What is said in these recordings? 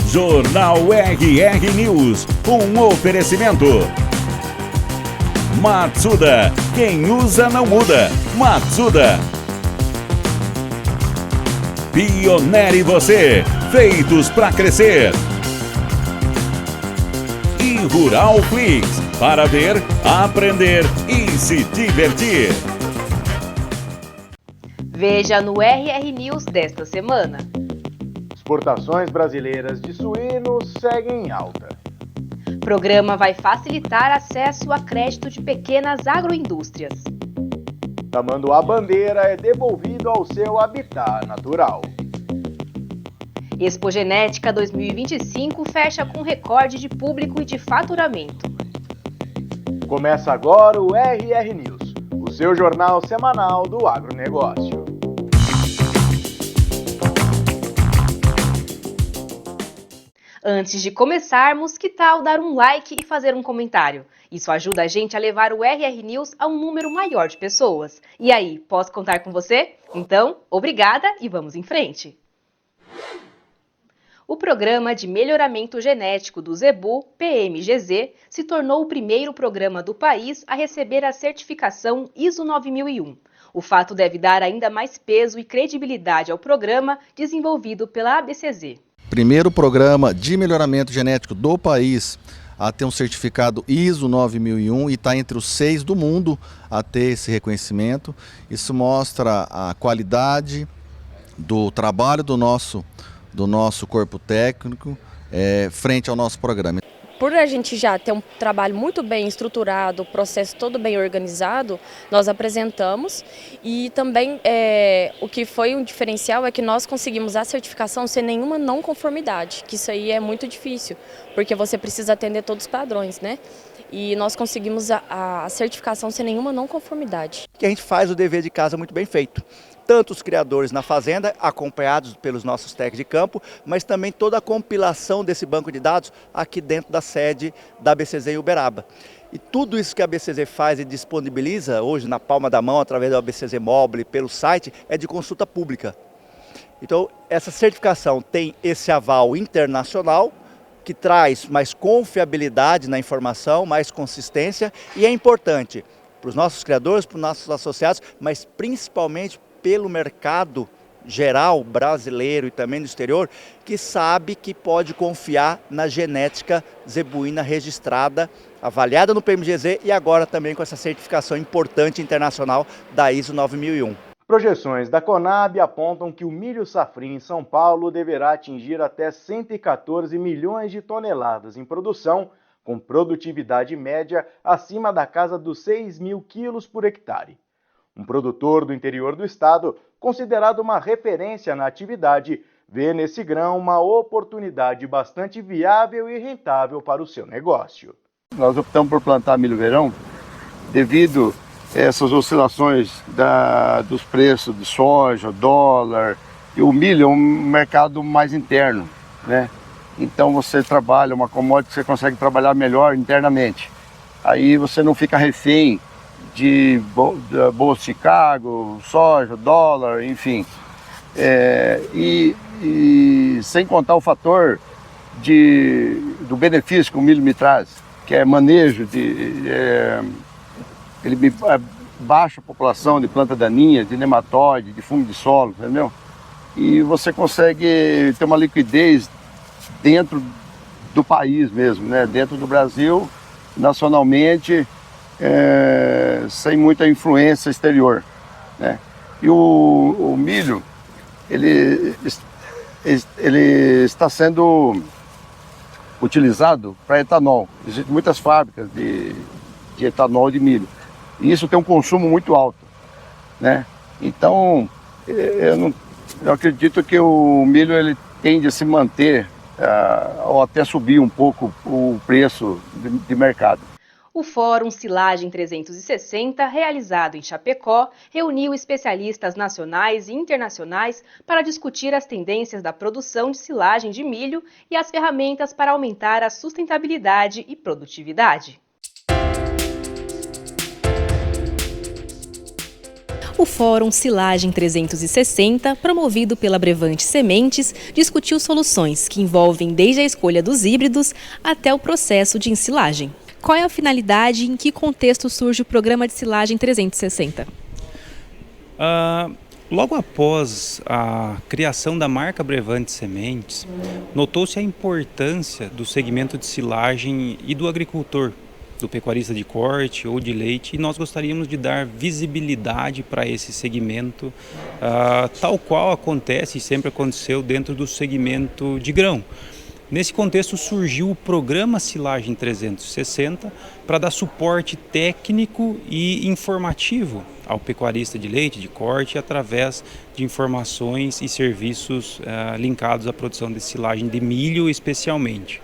Jornal RR News, um oferecimento. Matsuda, quem usa não muda. Matsuda. Pionere você, feitos para crescer. E Rural Flix, para ver, aprender e se divertir. Veja no RR News desta semana. Exportações brasileiras de suínos seguem em alta. Programa vai facilitar acesso a crédito de pequenas agroindústrias. Tamanduá-bandeira é devolvido ao seu habitat natural. Expo Genética 2025 fecha com recorde de público e de faturamento. Começa agora o RR News, o seu jornal semanal do agronegócio. Antes de começarmos, que tal dar um like e fazer um comentário? Isso ajuda a gente a levar o RR News a um número maior de pessoas. E aí, posso contar com você? Então, obrigada e vamos em frente! O Programa de Melhoramento Genético do Zebu, PMGZ, se tornou o primeiro programa do país a receber a certificação ISO 9001. O fato deve dar ainda mais peso e credibilidade ao programa desenvolvido pela ABCZ. Primeiro programa de melhoramento genético do país a ter um certificado ISO 9001 e está entre os 6 do mundo a ter esse reconhecimento. Isso mostra a qualidade do trabalho do nosso corpo técnico frente ao nosso programa. Por a gente já ter um trabalho muito bem estruturado, o processo todo bem organizado, nós apresentamos e também o que foi um diferencial é que nós conseguimos a certificação sem nenhuma não conformidade, que isso aí é muito difícil, porque você precisa atender todos os padrões, né? E nós conseguimos a certificação sem nenhuma não conformidade. Que a gente faz o dever de casa muito bem feito. Tanto os criadores na fazenda, acompanhados pelos nossos técnicos de campo, mas também toda a compilação desse banco de dados aqui dentro da sede da ABCZ em Uberaba. E tudo isso que a ABCZ faz e disponibiliza hoje na palma da mão, através do ABCZ Mobile, pelo site, é de consulta pública. Então, essa certificação tem esse aval internacional, que traz mais confiabilidade na informação, mais consistência, e é importante para os nossos criadores, para os nossos associados, mas principalmente pelo mercado geral brasileiro e também do exterior, que sabe que pode confiar na genética zebuína registrada, avaliada no PMGZ e agora também com essa certificação importante internacional da ISO 9001. Projeções da Conab apontam que o milho safrinha em São Paulo deverá atingir até 114 milhões de toneladas em produção, com produtividade média acima da casa dos 6 mil quilos por hectare. Um produtor do interior do estado, considerado uma referência na atividade, vê nesse grão uma oportunidade bastante viável e rentável para o seu negócio. Nós optamos por plantar milho verão devido a essas oscilações dos preços de soja, dólar, e o milho é um mercado mais interno, né? Então você trabalha uma commodity que você consegue trabalhar melhor internamente. Aí você não fica refém de Bolsa de Chicago, soja, dólar, enfim. E sem contar o fator do benefício que o milho me traz, que é manejo, ele baixa a população de planta daninha, de nematóide, de fungo de solo, entendeu? E você consegue ter uma liquidez dentro do país mesmo, né? Dentro do Brasil, nacionalmente, sem muita influência exterior, né? E o milho, ele está sendo utilizado para etanol. Existem muitas fábricas de etanol de milho. E isso tem um consumo muito alto, né? Então, eu acredito que o milho ele tende a se manter ou até subir um pouco o preço de mercado. O Fórum Silagem 360, realizado em Chapecó, reuniu especialistas nacionais e internacionais para discutir as tendências da produção de silagem de milho e as ferramentas para aumentar a sustentabilidade e produtividade. O Fórum Silagem 360, promovido pela Brevante Sementes, discutiu soluções que envolvem desde a escolha dos híbridos até o processo de ensilagem. Qual é a finalidade e em que contexto surge o programa de silagem 360? Logo após a criação da marca Brevante Sementes, notou-se a importância do segmento de silagem e do agricultor, do pecuarista de corte ou de leite, e nós gostaríamos de dar visibilidade para esse segmento, tal qual acontece e sempre aconteceu dentro do segmento de grão. Nesse contexto surgiu o programa Silagem 360 para dar suporte técnico e informativo ao pecuarista de leite, de corte, através de informações e serviços linkados à produção de silagem de milho especialmente.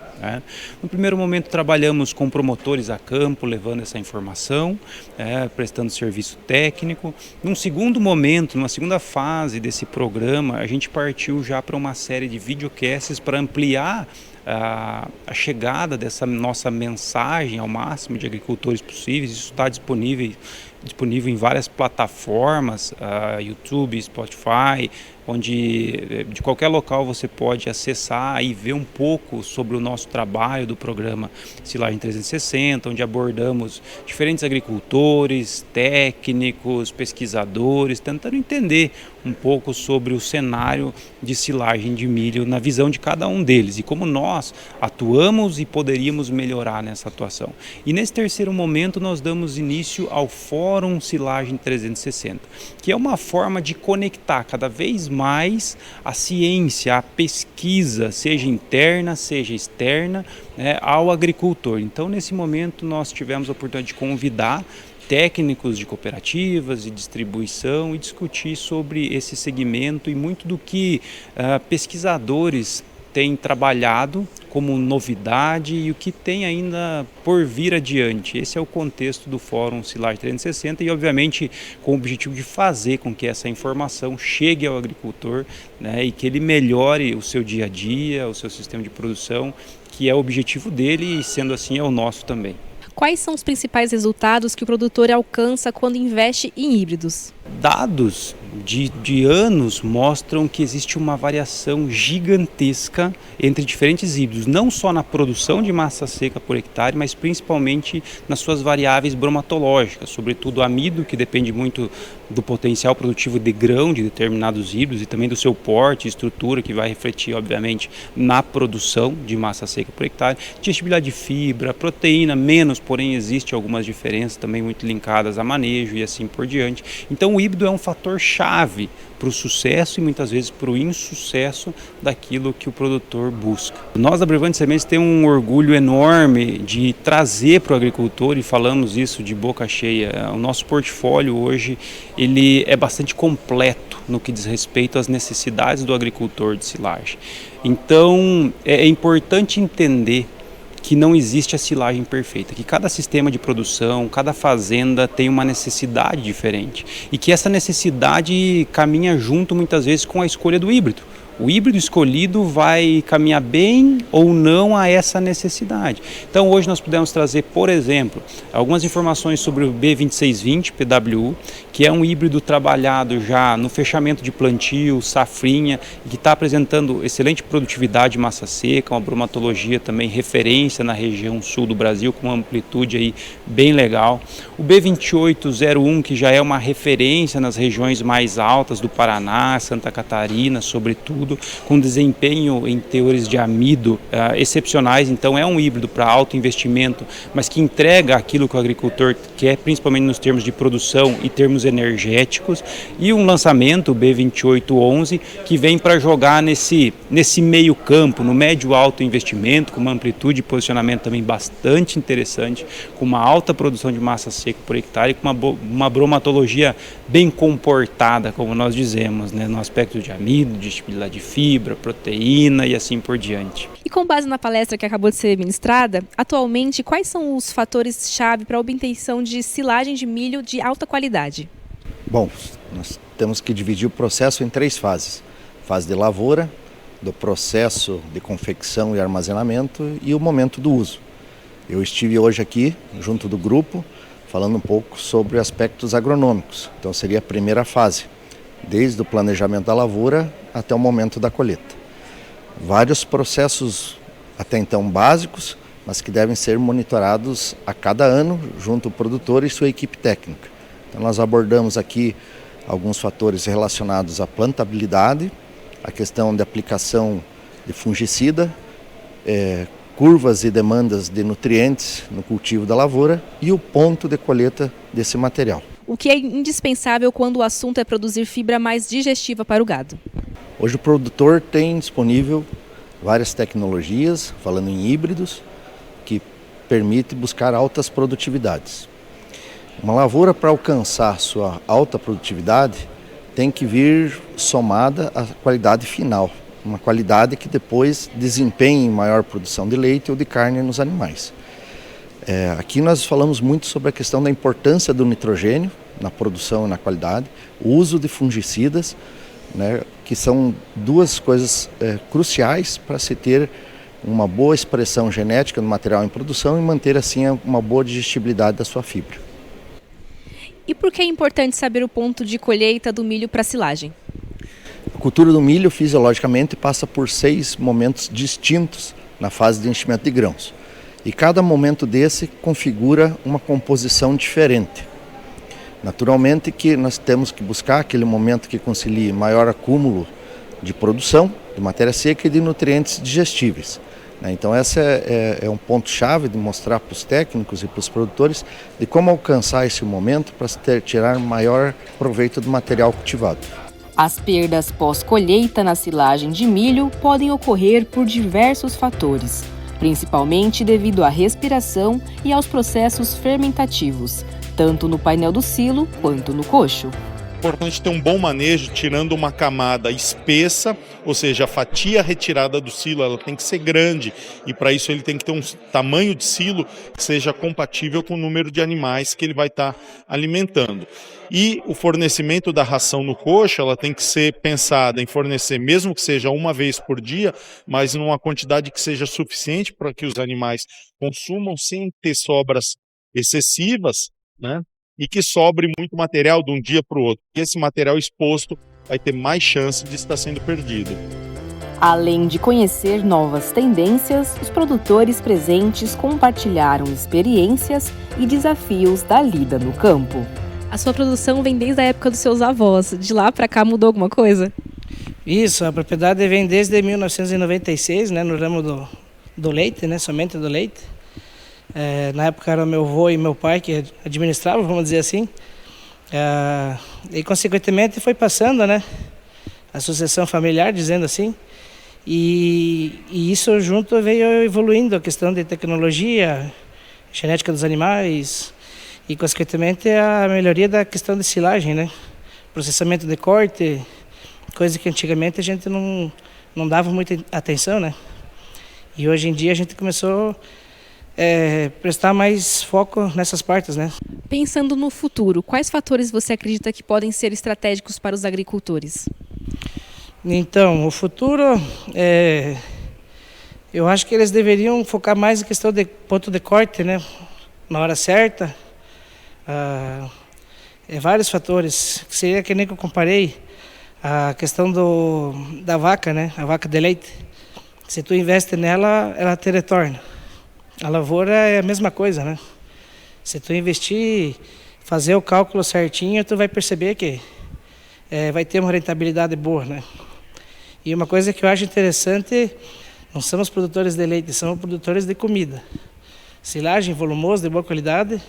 No primeiro momento trabalhamos com promotores a campo, levando essa informação, prestando serviço técnico. Num segundo momento, numa segunda fase desse programa, a gente partiu já para uma série de videocasts para ampliar a chegada dessa nossa mensagem ao máximo de agricultores possíveis. Isso está disponível em várias plataformas, YouTube, Spotify, onde de qualquer local você pode acessar e ver um pouco sobre o nosso trabalho do programa Silagem 360, onde abordamos diferentes agricultores, técnicos, pesquisadores, tentando entender um pouco sobre o cenário de silagem de milho na visão de cada um deles e como nós atuamos e poderíamos melhorar nessa atuação. E nesse terceiro momento nós damos início ao Fórum Silagem 360, que é uma forma de conectar cada vez mais a ciência, a pesquisa, seja interna, seja externa, ao agricultor. Então, nesse momento, nós tivemos a oportunidade de convidar técnicos de cooperativas e distribuição e discutir sobre esse segmento e muito do que pesquisadores têm trabalhado como novidade e o que tem ainda por vir adiante. Esse é o contexto do Fórum Silagem 360 e, obviamente, com o objetivo de fazer com que essa informação chegue ao agricultor, e que ele melhore o seu dia a dia, o seu sistema de produção, que é o objetivo dele e, sendo assim, é o nosso também. Quais são os principais resultados que o produtor alcança quando investe em híbridos? Dados de anos mostram que existe uma variação gigantesca entre diferentes híbridos, não só na produção de massa seca por hectare, mas principalmente nas suas variáveis bromatológicas, sobretudo o amido, que depende muito do potencial produtivo de grão de determinados híbridos e também do seu porte e estrutura, que vai refletir, obviamente, na produção de massa seca por hectare, digestibilidade de fibra, proteína, menos, porém existe algumas diferenças também muito linkadas a manejo e assim por diante. Então o híbrido é um fator chave para o sucesso e muitas vezes para o insucesso daquilo que o produtor busca. Nós da Brevante Sementes temos um orgulho enorme de trazer para o agricultor, e falamos isso de boca cheia, o nosso portfólio hoje ele é bastante completo no que diz respeito às necessidades do agricultor de silagem. Então é importante entender que não existe a silagem perfeita, que cada sistema de produção, cada fazenda tem uma necessidade diferente e que essa necessidade caminha junto muitas vezes com a escolha do híbrido. O híbrido escolhido vai caminhar bem ou não a essa necessidade. Então hoje nós pudemos trazer, por exemplo, algumas informações sobre o B2620 PWU, que é um híbrido trabalhado já no fechamento de plantio, safrinha, que está apresentando excelente produtividade de massa seca, uma bromatologia também referência na região sul do Brasil, com uma amplitude aí bem legal. O B2801, que já é uma referência nas regiões mais altas do Paraná, Santa Catarina, sobretudo, com desempenho em teores de amido excepcionais. Então é um híbrido para alto investimento, mas que entrega aquilo que o agricultor quer, principalmente nos termos de produção e termos energéticos. E um lançamento, o B2811, que vem para jogar nesse meio campo, no médio alto investimento, com uma amplitude de posicionamento também bastante interessante, com uma alta produção de massa seca por hectare, com uma bromatologia bem comportada, como nós dizemos, no aspecto de amido, digestibilidade de fibra, proteína e assim por diante. E com base na palestra que acabou de ser ministrada, atualmente quais são os fatores-chave para a obtenção de silagem de milho de alta qualidade? Bom, nós temos que dividir o processo em 3 fases. Fase de lavoura, do processo de confecção e armazenamento e o momento do uso. Eu estive hoje aqui, junto do grupo, falando um pouco sobre aspectos agronômicos. Então seria a primeira fase, desde o planejamento da lavoura até o momento da colheita. Vários processos até então básicos, mas que devem ser monitorados a cada ano junto ao produtor e sua equipe técnica. Então nós abordamos aqui alguns fatores relacionados à plantabilidade, a questão de aplicação de fungicida, curvas e demandas de nutrientes no cultivo da lavoura e o ponto de colheita desse material. O que é indispensável quando o assunto é produzir fibra mais digestiva para o gado? Hoje o produtor tem disponível várias tecnologias, falando em híbridos, que permite buscar altas produtividades. Uma lavoura, para alcançar sua alta produtividade, tem que vir somada à qualidade final, uma qualidade que depois desempenhe maior produção de leite ou de carne nos animais. Aqui nós falamos muito sobre a questão da importância do nitrogênio na produção e na qualidade, o uso de fungicidas, né, que são duas coisas cruciais para se ter uma boa expressão genética do material em produção e manter assim uma boa digestibilidade da sua fibra. E por que é importante saber o ponto de colheita do milho para silagem? A cultura do milho, fisiologicamente, passa por 6 momentos distintos na fase de enchimento de grãos. E cada momento desse configura uma composição diferente. Naturalmente que nós temos que buscar aquele momento que concilie maior acúmulo de produção, de matéria seca e de nutrientes digestíveis. Então esse é um ponto-chave de mostrar para os técnicos e para os produtores de como alcançar esse momento para tirar maior proveito do material cultivado. As perdas pós-colheita na silagem de milho podem ocorrer por diversos fatores, principalmente devido à respiração e aos processos fermentativos, tanto no painel do silo quanto no coxo. É importante ter um bom manejo, tirando uma camada espessa, ou seja, a fatia retirada do silo ela tem que ser grande e para isso ele tem que ter um tamanho de silo que seja compatível com o número de animais que ele vai estar alimentando. E o fornecimento da ração no coxo, ela tem que ser pensada em fornecer, mesmo que seja uma vez por dia, mas numa quantidade que seja suficiente para que os animais consumam sem ter sobras excessivas, né? E que sobre muito material de um dia para o outro. E esse material exposto vai ter mais chance de estar sendo perdido. Além de conhecer novas tendências, os produtores presentes compartilharam experiências e desafios da lida no campo. A sua produção vem desde a época dos seus avós. De lá para cá mudou alguma coisa? Isso, a propriedade vem desde 1996, né, no ramo do leite, né, somente do leite. Na época era meu avô e meu pai que administravam, vamos dizer assim. E consequentemente foi passando, né, a sucessão familiar, dizendo assim. E isso junto veio evoluindo a questão de tecnologia, genética dos animais e consequentemente a melhoria da questão de silagem, né, processamento de corte, coisa que antigamente a gente não dava muita atenção, né. E hoje em dia a gente começou prestar mais foco nessas partes, né? Pensando no futuro, quais fatores você acredita que podem ser estratégicos para os agricultores? Então, o futuro, eu acho que eles deveriam focar mais na questão de ponto de corte, né? Na hora certa. Vários fatores, que seria que nem que eu comparei a questão da vaca, né? A vaca de leite. Se tu investe nela, ela te retorna. A lavoura é a mesma coisa, né? Se tu investir, fazer o cálculo certinho, tu vai perceber que vai ter uma rentabilidade boa, né? E uma coisa que eu acho interessante, não somos produtores de leite, somos produtores de comida. Silagem volumosa, de boa qualidade,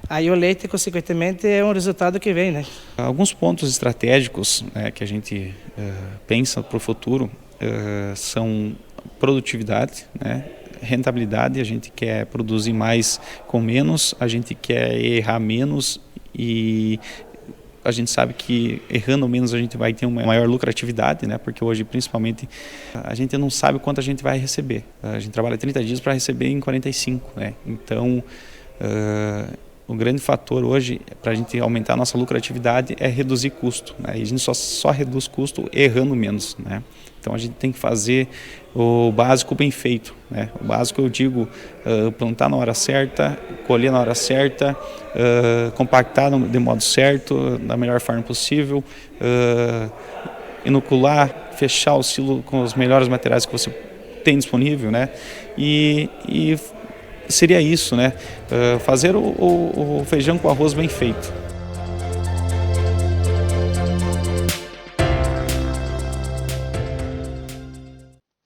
aí o leite, consequentemente, é um resultado que vem, né? Alguns pontos estratégicos, né, que a gente pensa para o futuro são produtividade, né? Rentabilidade, a gente quer produzir mais com menos, a gente quer errar menos e a gente sabe que errando menos a gente vai ter uma maior lucratividade, né? Porque hoje principalmente a gente não sabe quanto a gente vai receber. A gente trabalha 30 dias para receber em 45, né? Então o grande fator hoje para a gente aumentar a nossa lucratividade é reduzir custo, né? E a gente só reduz custo errando menos, né? Então a gente tem que fazer o básico bem feito, né? O básico eu digo, plantar na hora certa, colher na hora certa, compactar de modo certo, da melhor forma possível, inocular, fechar o silo com os melhores materiais que você tem disponível, né? E seria isso, né? Fazer o feijão com arroz bem feito.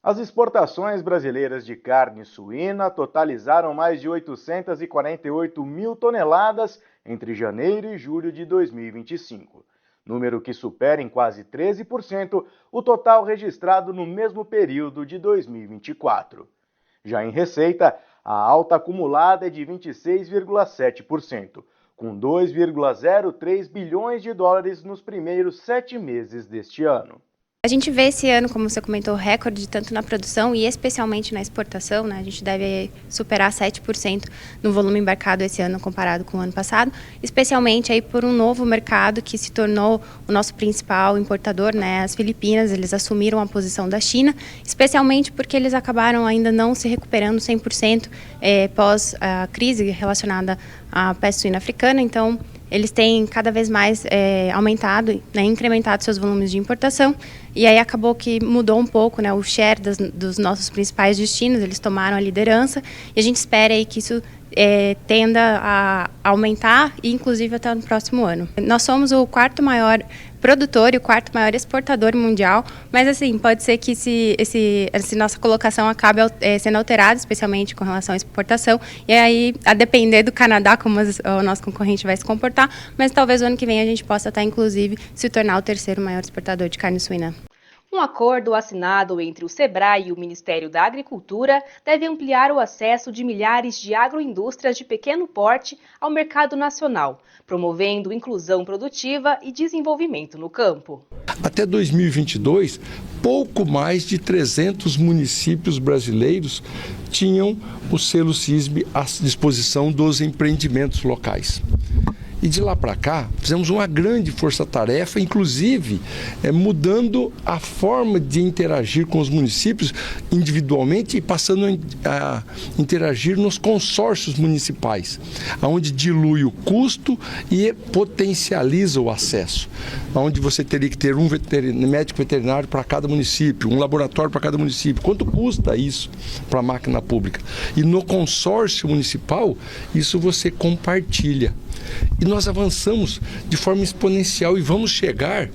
As exportações brasileiras de carne suína totalizaram mais de 848 mil toneladas entre janeiro e julho de 2025, número que supera em quase 13% o total registrado no mesmo período de 2024. Já em receita, a alta acumulada é de 26,7%, com 2,03 bilhões de dólares nos primeiros 7 meses deste ano. A gente vê esse ano, como você comentou, recorde tanto na produção e especialmente na exportação, né? A gente deve superar 7% no volume embarcado esse ano comparado com o ano passado, especialmente aí por um novo mercado que se tornou o nosso principal importador, né? As Filipinas, eles assumiram a posição da China, especialmente porque eles acabaram ainda não se recuperando 100% pós a crise relacionada à peste suína africana, então eles têm cada vez mais aumentado, né, incrementado seus volumes de importação, e aí acabou que mudou um pouco, né, o share dos nossos principais destinos, eles tomaram a liderança, e a gente espera aí que isso tenda a aumentar, e inclusive até no próximo ano. Nós somos o quarto maior produtor e o quarto maior exportador mundial, mas assim, pode ser que essa nossa colocação acabe sendo alterada, especialmente com relação à exportação, e aí, a depender do Canadá, como o nosso concorrente vai se comportar, mas talvez o ano que vem a gente possa estar, inclusive, se tornar o terceiro maior exportador de carne suína. Um acordo assinado entre o SEBRAE e o Ministério da Agricultura deve ampliar o acesso de milhares de agroindústrias de pequeno porte ao mercado nacional, promovendo inclusão produtiva e desenvolvimento no campo. Até 2022, pouco mais de 300 municípios brasileiros tinham o selo SISB à disposição dos empreendimentos locais. E de lá para cá, fizemos uma grande força-tarefa, inclusive mudando a forma de interagir com os municípios individualmente e passando a interagir nos consórcios municipais, onde dilui o custo e potencializa o acesso, onde você teria que ter um médico veterinário para cada município, um laboratório para cada município. Quanto custa isso para a máquina pública? E no consórcio municipal, isso você compartilha. E nós avançamos de forma exponencial e vamos chegar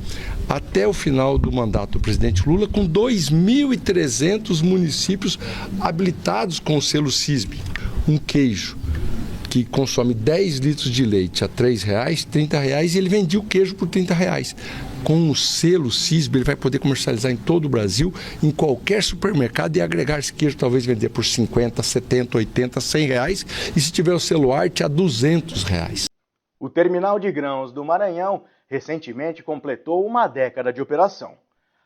até o final do mandato do presidente Lula com 2.300 municípios habilitados com o selo SISB. Um queijo que consome 10 litros de leite a R$ 3,00, R$ 30,00, e ele vendia o queijo por R$ 30,00. Com o selo SISB, ele vai poder comercializar em todo o Brasil, em qualquer supermercado, e agregar esse queijo, talvez vender por 50, 70, 80, 100 reais, e se tiver o selo Arte, a 200 reais. O terminal de grãos do Maranhão recentemente completou uma década de operação.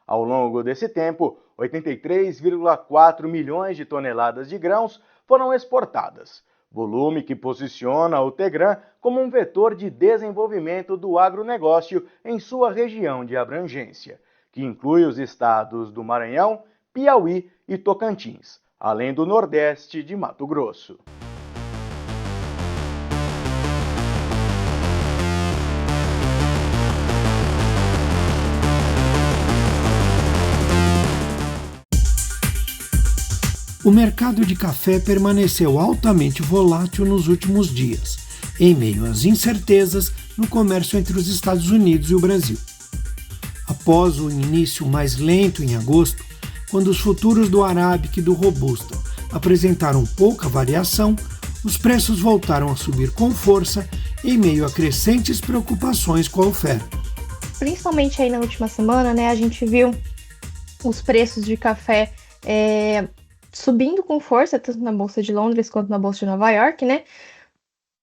Ao longo desse tempo, 83,4 milhões de toneladas de grãos foram exportadas, volume que posiciona o Tegran como um vetor de desenvolvimento do agronegócio em sua região de abrangência, que inclui os estados do Maranhão, Piauí e Tocantins, além do Nordeste de Mato Grosso. O mercado de café permaneceu altamente volátil nos últimos dias, em meio às incertezas no comércio entre os Estados Unidos e o Brasil. Após o início mais lento em agosto, quando os futuros do Arábica e do Robusta apresentaram pouca variação, os preços voltaram a subir com força em meio a crescentes preocupações com a oferta. Principalmente aí na última semana, a gente viu os preços de café subindo com força, tanto na Bolsa de Londres quanto na Bolsa de Nova York,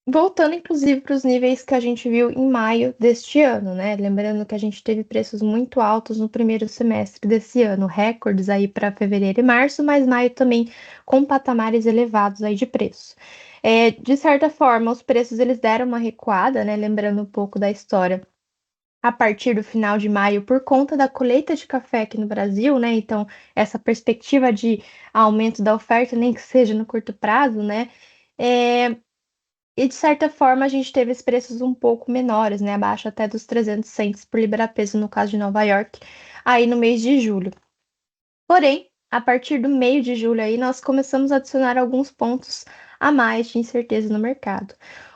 voltando inclusive para os níveis que a gente viu em maio deste ano, Lembrando que a gente teve preços muito altos no primeiro semestre desse ano, recordes aí para fevereiro e março, mas maio também com patamares elevados aí de preço. De certa forma, os preços eles deram uma recuada, Lembrando um pouco da história a partir do final de maio por conta da colheita de café aqui no Brasil, né? Então, essa perspectiva de aumento da oferta, nem que seja no curto prazo, né? E de certa forma a gente teve os preços um pouco menores, né? Abaixo até dos 300 cents por libra-peso no caso de Nova York, aí no mês de julho. Porém, a partir do meio de julho aí, nós começamos a adicionar alguns pontos a mais de incerteza no mercado.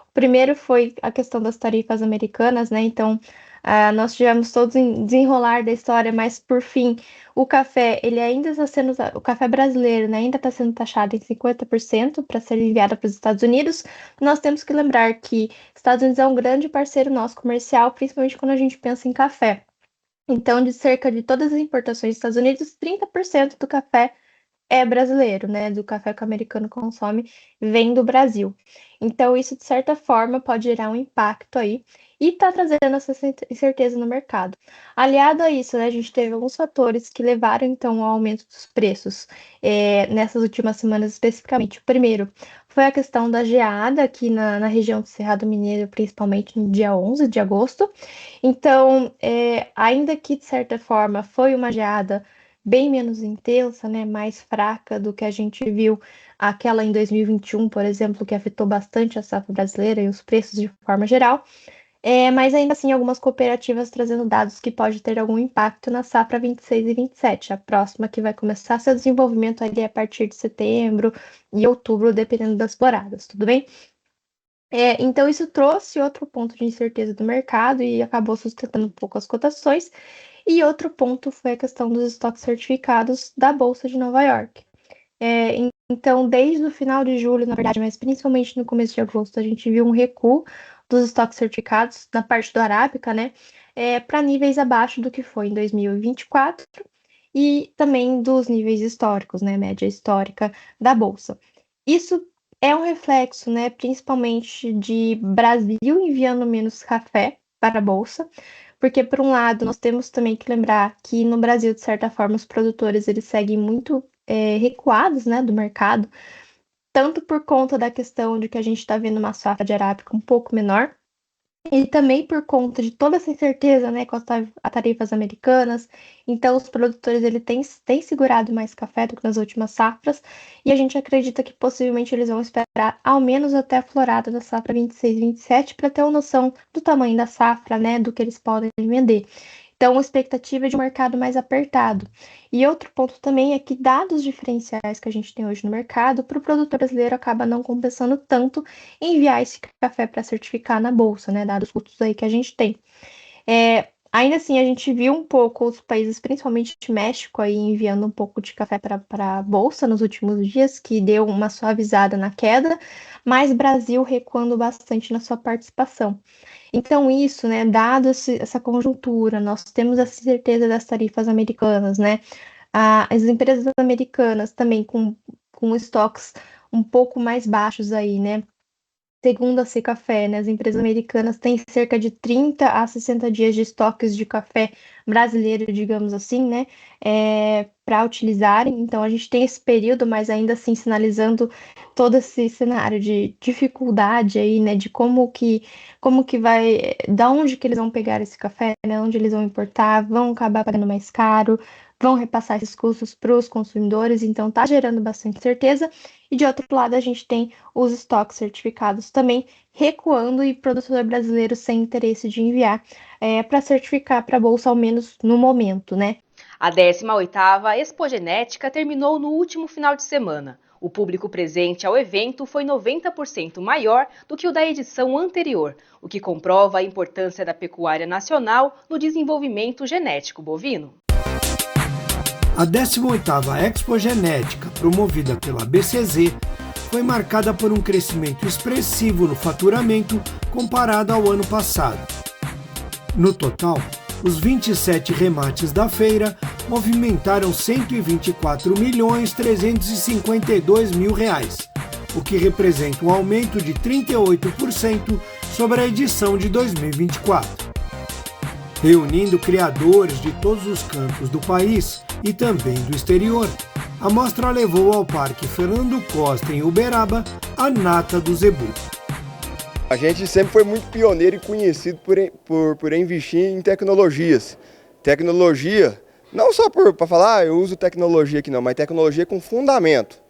O primeiro foi a questão das tarifas americanas, né? Então, nós tivemos todos em desenrolar da história, mas por fim, o café, ele ainda está sendo, o café brasileiro, né, ainda está sendo taxado em 50% para ser enviado para os Estados Unidos. Nós temos que lembrar que Estados Unidos é um grande parceiro nosso comercial, principalmente quando a gente pensa em café. Então, de cerca de todas as importações dos Estados Unidos, 30% do café é brasileiro, né? Do café que o americano consome vem do Brasil. Então, isso, de certa forma, pode gerar um impacto aí e está trazendo essa incerteza no mercado. Aliado a isso, né, a gente teve alguns fatores que levaram, então, ao aumento dos preços nessas últimas semanas especificamente. O primeiro foi a questão da geada aqui na região do Cerrado Mineiro, principalmente no dia 11 de agosto. Então, ainda que, de certa forma, foi uma geada bem menos intensa, né, mais fraca do que a gente viu aquela em 2021, por exemplo, que afetou bastante a safra brasileira e os preços de forma geral, mas ainda assim algumas cooperativas trazendo dados que pode ter algum impacto na safra 26 e 27, a próxima que vai começar seu desenvolvimento ali a partir de setembro e outubro, dependendo das temporadas, tudo bem? Então isso trouxe outro ponto de incerteza do mercado e acabou sustentando um pouco as cotações. E outro ponto foi a questão dos estoques certificados da Bolsa de Nova York. Então, desde o final de julho, na verdade, mas principalmente no começo de agosto, a gente viu um recuo dos estoques certificados na parte do Arábica, né, para níveis abaixo do que foi em 2024 e também dos níveis históricos, né, média histórica da Bolsa. Isso é um reflexo, né, principalmente de Brasil enviando menos café para a Bolsa, porque, por um lado, nós temos também que lembrar que no Brasil, de certa forma, os produtores eles seguem muito recuados, né, do mercado, tanto por conta da questão de que a gente está vendo uma safra de arábica um pouco menor, e também por conta de toda essa incerteza, né, com as tarifas americanas. Então, os produtores têm segurado mais café do que nas últimas safras, e a gente acredita que possivelmente eles vão esperar ao menos até a florada da safra 26 e 27 para ter uma noção do tamanho da safra, né, do que eles podem vender. Então, a expectativa é de um mercado mais apertado. E outro ponto também é que dados diferenciais que a gente tem hoje no mercado, para o produtor brasileiro acaba não compensando tanto enviar esse café para certificar na Bolsa, né, dados os custos aí que a gente tem. Ainda assim, a gente viu um pouco os países, principalmente México, aí enviando um pouco de café para a Bolsa nos últimos dias, que deu uma suavizada na queda, mas Brasil recuando bastante na sua participação. Então, isso, né, dado essa conjuntura, nós temos a certeza das tarifas americanas, né? As empresas americanas também com estoques um pouco mais baixos aí, né? Segundo a Secafé, né, as empresas americanas têm cerca de 30 a 60 dias de estoques de café brasileiro, digamos assim, né, para utilizarem. Então, a gente tem esse período, mas ainda assim sinalizando todo esse cenário de dificuldade aí, né, de como que vai, da onde que eles vão pegar esse café, né, onde eles vão importar, vão acabar pagando mais caro, vão repassar esses custos para os consumidores, então está gerando bastante certeza. E de outro lado, a gente tem os estoques certificados também recuando e produtor brasileiro sem interesse de enviar para certificar para a Bolsa, ao menos no momento, né? A 18ª Expo Genética terminou no último final de semana. O público presente ao evento foi 90% maior do que o da edição anterior, o que comprova a importância da pecuária nacional no desenvolvimento genético bovino. A 18ª Expo Genética, promovida pela BCZ, foi marcada por um crescimento expressivo no faturamento comparado ao ano passado. No total, os 27 remates da feira movimentaram R$ 124.352.000, o que representa um aumento de 38% sobre a edição de 2024. Reunindo criadores de todos os cantos do país e também do exterior, a mostra levou ao Parque Fernando Costa, em Uberaba, a nata do zebu. A gente sempre foi muito pioneiro e conhecido por investir em tecnologias. Tecnologia, não só para falar, eu uso tecnologia aqui não, mas tecnologia com fundamento.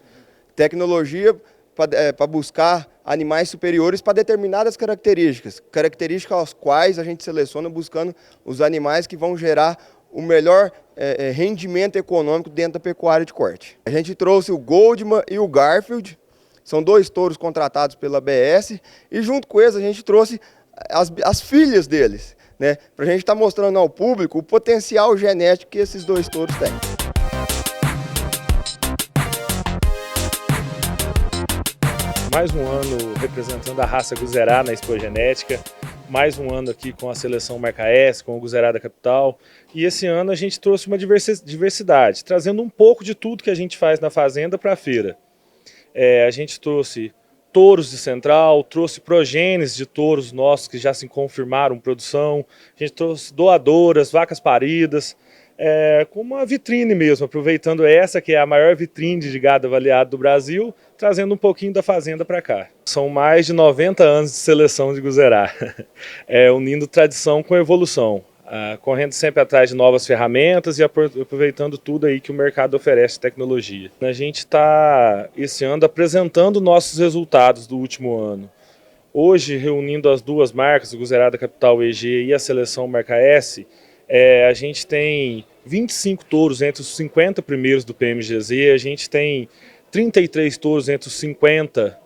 Tecnologia para buscar animais superiores para determinadas características. Características às quais a gente seleciona buscando os animais que vão gerar o melhor rendimento econômico dentro da pecuária de corte. A gente trouxe o Goldman e o Garfield, são 2 touros contratados pela ABS, e junto com eles a gente trouxe as filhas deles, né, para a gente estar mostrando ao público o potencial genético que esses 2 touros têm. Mais um ano representando a raça Guzerá na Expogenética, mais um ano aqui com a seleção Marca S, com o Guzerá da Capital, e esse ano a gente trouxe uma diversidade, trazendo um pouco de tudo que a gente faz na fazenda para a feira. A gente trouxe touros de central, trouxe progênies de touros nossos que já se confirmaram produção, a gente trouxe doadoras, vacas paridas, como uma vitrine mesmo, aproveitando essa que é a maior vitrine de gado avaliado do Brasil, trazendo um pouquinho da fazenda para cá. São mais de 90 anos de seleção de Guzerá, unindo tradição com evolução, correndo sempre atrás de novas ferramentas e aproveitando tudo aí que o mercado oferece de tecnologia. A gente está, esse ano, apresentando nossos resultados do último ano. Hoje, reunindo as 2 marcas, o Guzerá da Capital EG e a seleção Marca S, a gente tem 25 touros entre os 50 primeiros do PMGZ, a gente tem 33 touros entre os 50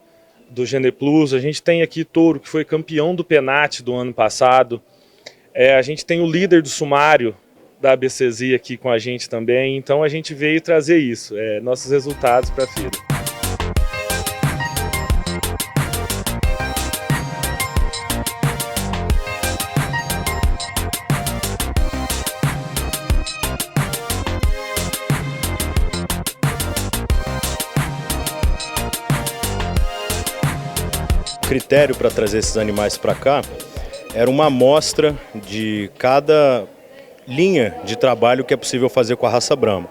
do Geneplus, a gente tem aqui touro que foi campeão do Penat do ano passado, a gente tem o líder do sumário da ABCZ aqui com a gente também, então a gente veio trazer isso, nossos resultados para a feira. O critério para trazer esses animais para cá era uma amostra de cada linha de trabalho que é possível fazer com a raça Brahma.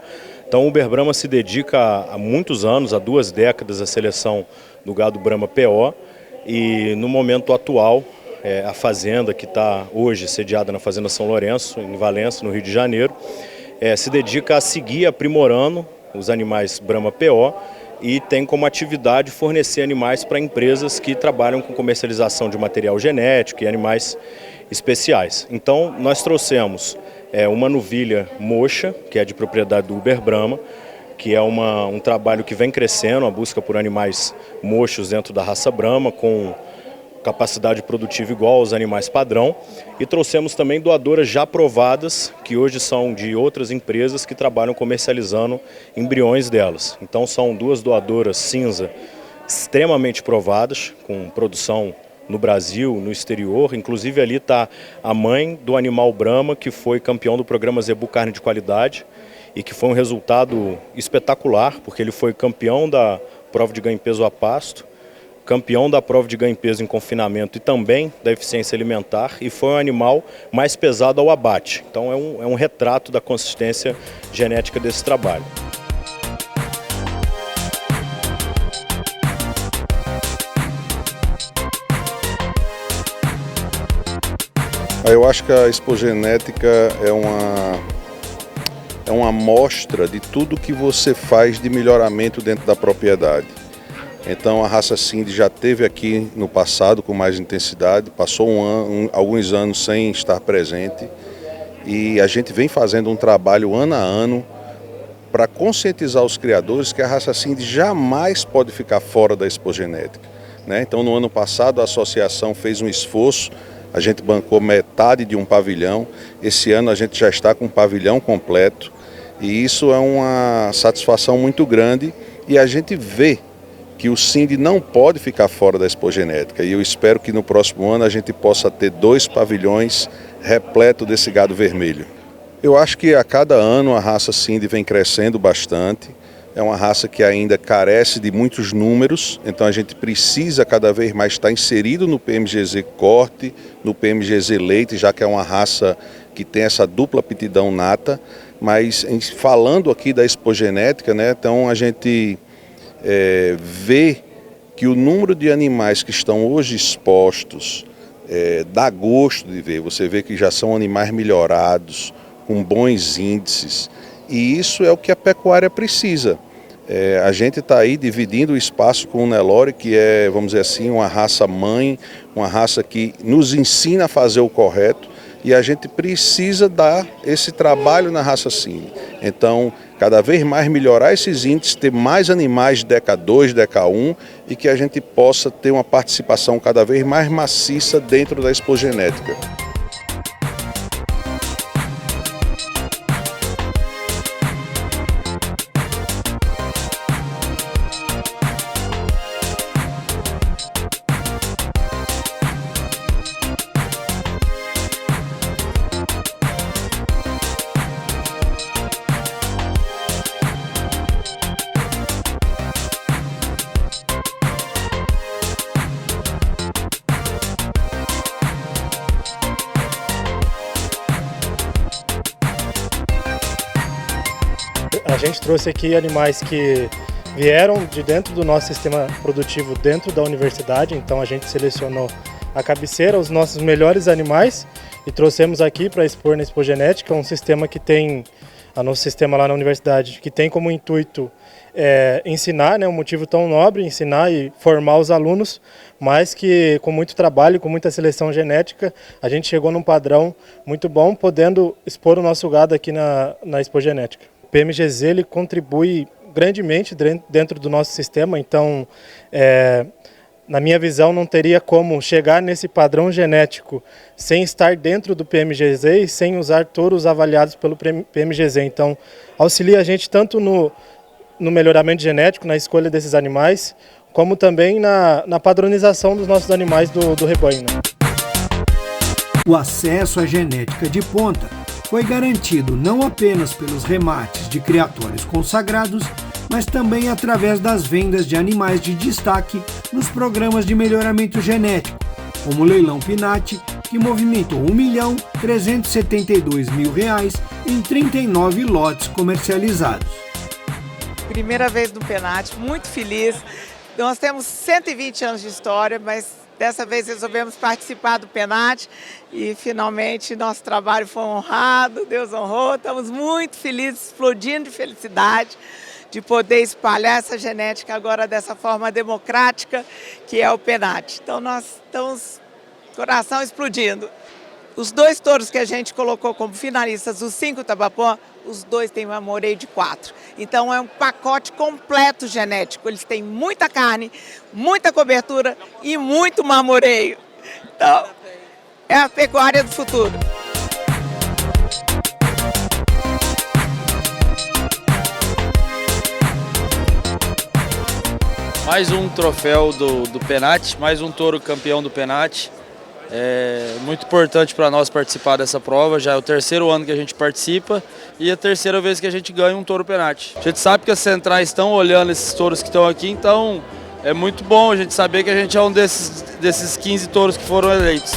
Então o Uber Brahma se dedica há muitos anos, há 2 décadas, à seleção do gado Brahma PO, e no momento atual a fazenda que está hoje sediada na Fazenda São Lourenço, em Valença, no Rio de Janeiro, se dedica a seguir aprimorando os animais Brahma PO, e tem como atividade fornecer animais para empresas que trabalham com comercialização de material genético e animais especiais. Então nós trouxemos uma novilha moxa, que é de propriedade do Uber Brahma, que é um trabalho que vem crescendo, a busca por animais mochos dentro da raça Brahma, com capacidade produtiva igual aos animais padrão, e trouxemos também doadoras já provadas, que hoje são de outras empresas que trabalham comercializando embriões delas. Então são 2 doadoras cinza extremamente provadas, com produção no Brasil, no exterior, inclusive ali está a mãe do animal Brahma, que foi campeão do programa Zebu Carne de Qualidade, e que foi um resultado espetacular, porque ele foi campeão da prova de ganho em peso a pasto, campeão da prova de ganho em peso em confinamento e também da eficiência alimentar, e foi um animal mais pesado ao abate. Então é um retrato da consistência genética desse trabalho. Eu acho que a Expogenética é uma amostra de tudo que você faz de melhoramento dentro da propriedade. Então a raça Cindy já esteve aqui no passado com mais intensidade, passou alguns anos sem estar presente, e a gente vem fazendo um trabalho ano a ano para conscientizar os criadores que a raça Cindy jamais pode ficar fora da Expogenética, né? Então no ano passado a associação fez um esforço, a gente bancou metade de um pavilhão, esse ano a gente já está com um pavilhão completo, e isso é uma satisfação muito grande, e a gente vê que o Cindy não pode ficar fora da Expogenética, e eu espero que no próximo ano a gente possa ter 2 pavilhões repletos desse gado vermelho. Eu acho que a cada ano a raça Cindy vem crescendo bastante, é uma raça que ainda carece de muitos números, então a gente precisa cada vez mais estar inserido no PMGZ Corte, no PMGZ Leite, já que é uma raça que tem essa dupla aptidão nata, mas falando aqui da Expogenética, né, então a gente vê que o número de animais que estão hoje expostos dá gosto de ver. Você vê que já são animais melhorados, com bons índices, e isso é o que a pecuária precisa. A gente está aí dividindo o espaço com o Nelore, que é, vamos dizer assim, uma raça mãe, uma raça que nos ensina a fazer o correto, e a gente precisa dar esse trabalho na raça Cine. Então, cada vez mais melhorar esses índices, ter mais animais de DK2, DK1, e que a gente possa ter uma participação cada vez mais maciça dentro da expogenética. A gente trouxe aqui animais que vieram de dentro do nosso sistema produtivo dentro da universidade, então a gente selecionou a cabeceira, os nossos melhores animais, e trouxemos aqui para expor na Expogenética, um sistema que tem, a nosso sistema lá na universidade, que tem como intuito ensinar, né, um motivo tão nobre, ensinar e formar os alunos, mas que com muito trabalho, com muita seleção genética, a gente chegou num padrão muito bom, podendo expor o nosso gado aqui na Expogenética. O PMGZ ele contribui grandemente dentro do nosso sistema, então, na minha visão, não teria como chegar nesse padrão genético sem estar dentro do PMGZ e sem usar touros avaliados pelo PMGZ. Então, auxilia a gente tanto no melhoramento genético, na escolha desses animais, como também na padronização dos nossos animais do rebanho, né? O acesso à genética de ponta foi garantido não apenas pelos remates de criatórios consagrados, mas também através das vendas de animais de destaque nos programas de melhoramento genético, como o Leilão Pinati, que movimentou R$ 1.372.000 em 39 lotes comercializados. Primeira vez no Penat, muito feliz. Nós temos 120 anos de história, mas dessa vez resolvemos participar do Penat e finalmente nosso trabalho foi honrado, Deus honrou. Estamos muito felizes, explodindo de felicidade de poder espalhar essa genética agora dessa forma democrática que é o Penat. Então nós estamos coração explodindo. Os 2 touros que a gente colocou como finalistas, os 5 Tabapó, os 2 têm marmoreio de 4. Então é um pacote completo genético. Eles têm muita carne, muita cobertura e muito marmoreio. Então é a pecuária do futuro. Mais um troféu do Penat, mais um touro campeão do Penat. É muito importante para nós participar dessa prova, já é o 3º ano que a gente participa e a 3ª vez que a gente ganha um touro Penat. A gente sabe que as centrais estão olhando esses touros que estão aqui, então é muito bom a gente saber que a gente é um desses 15 touros que foram eleitos.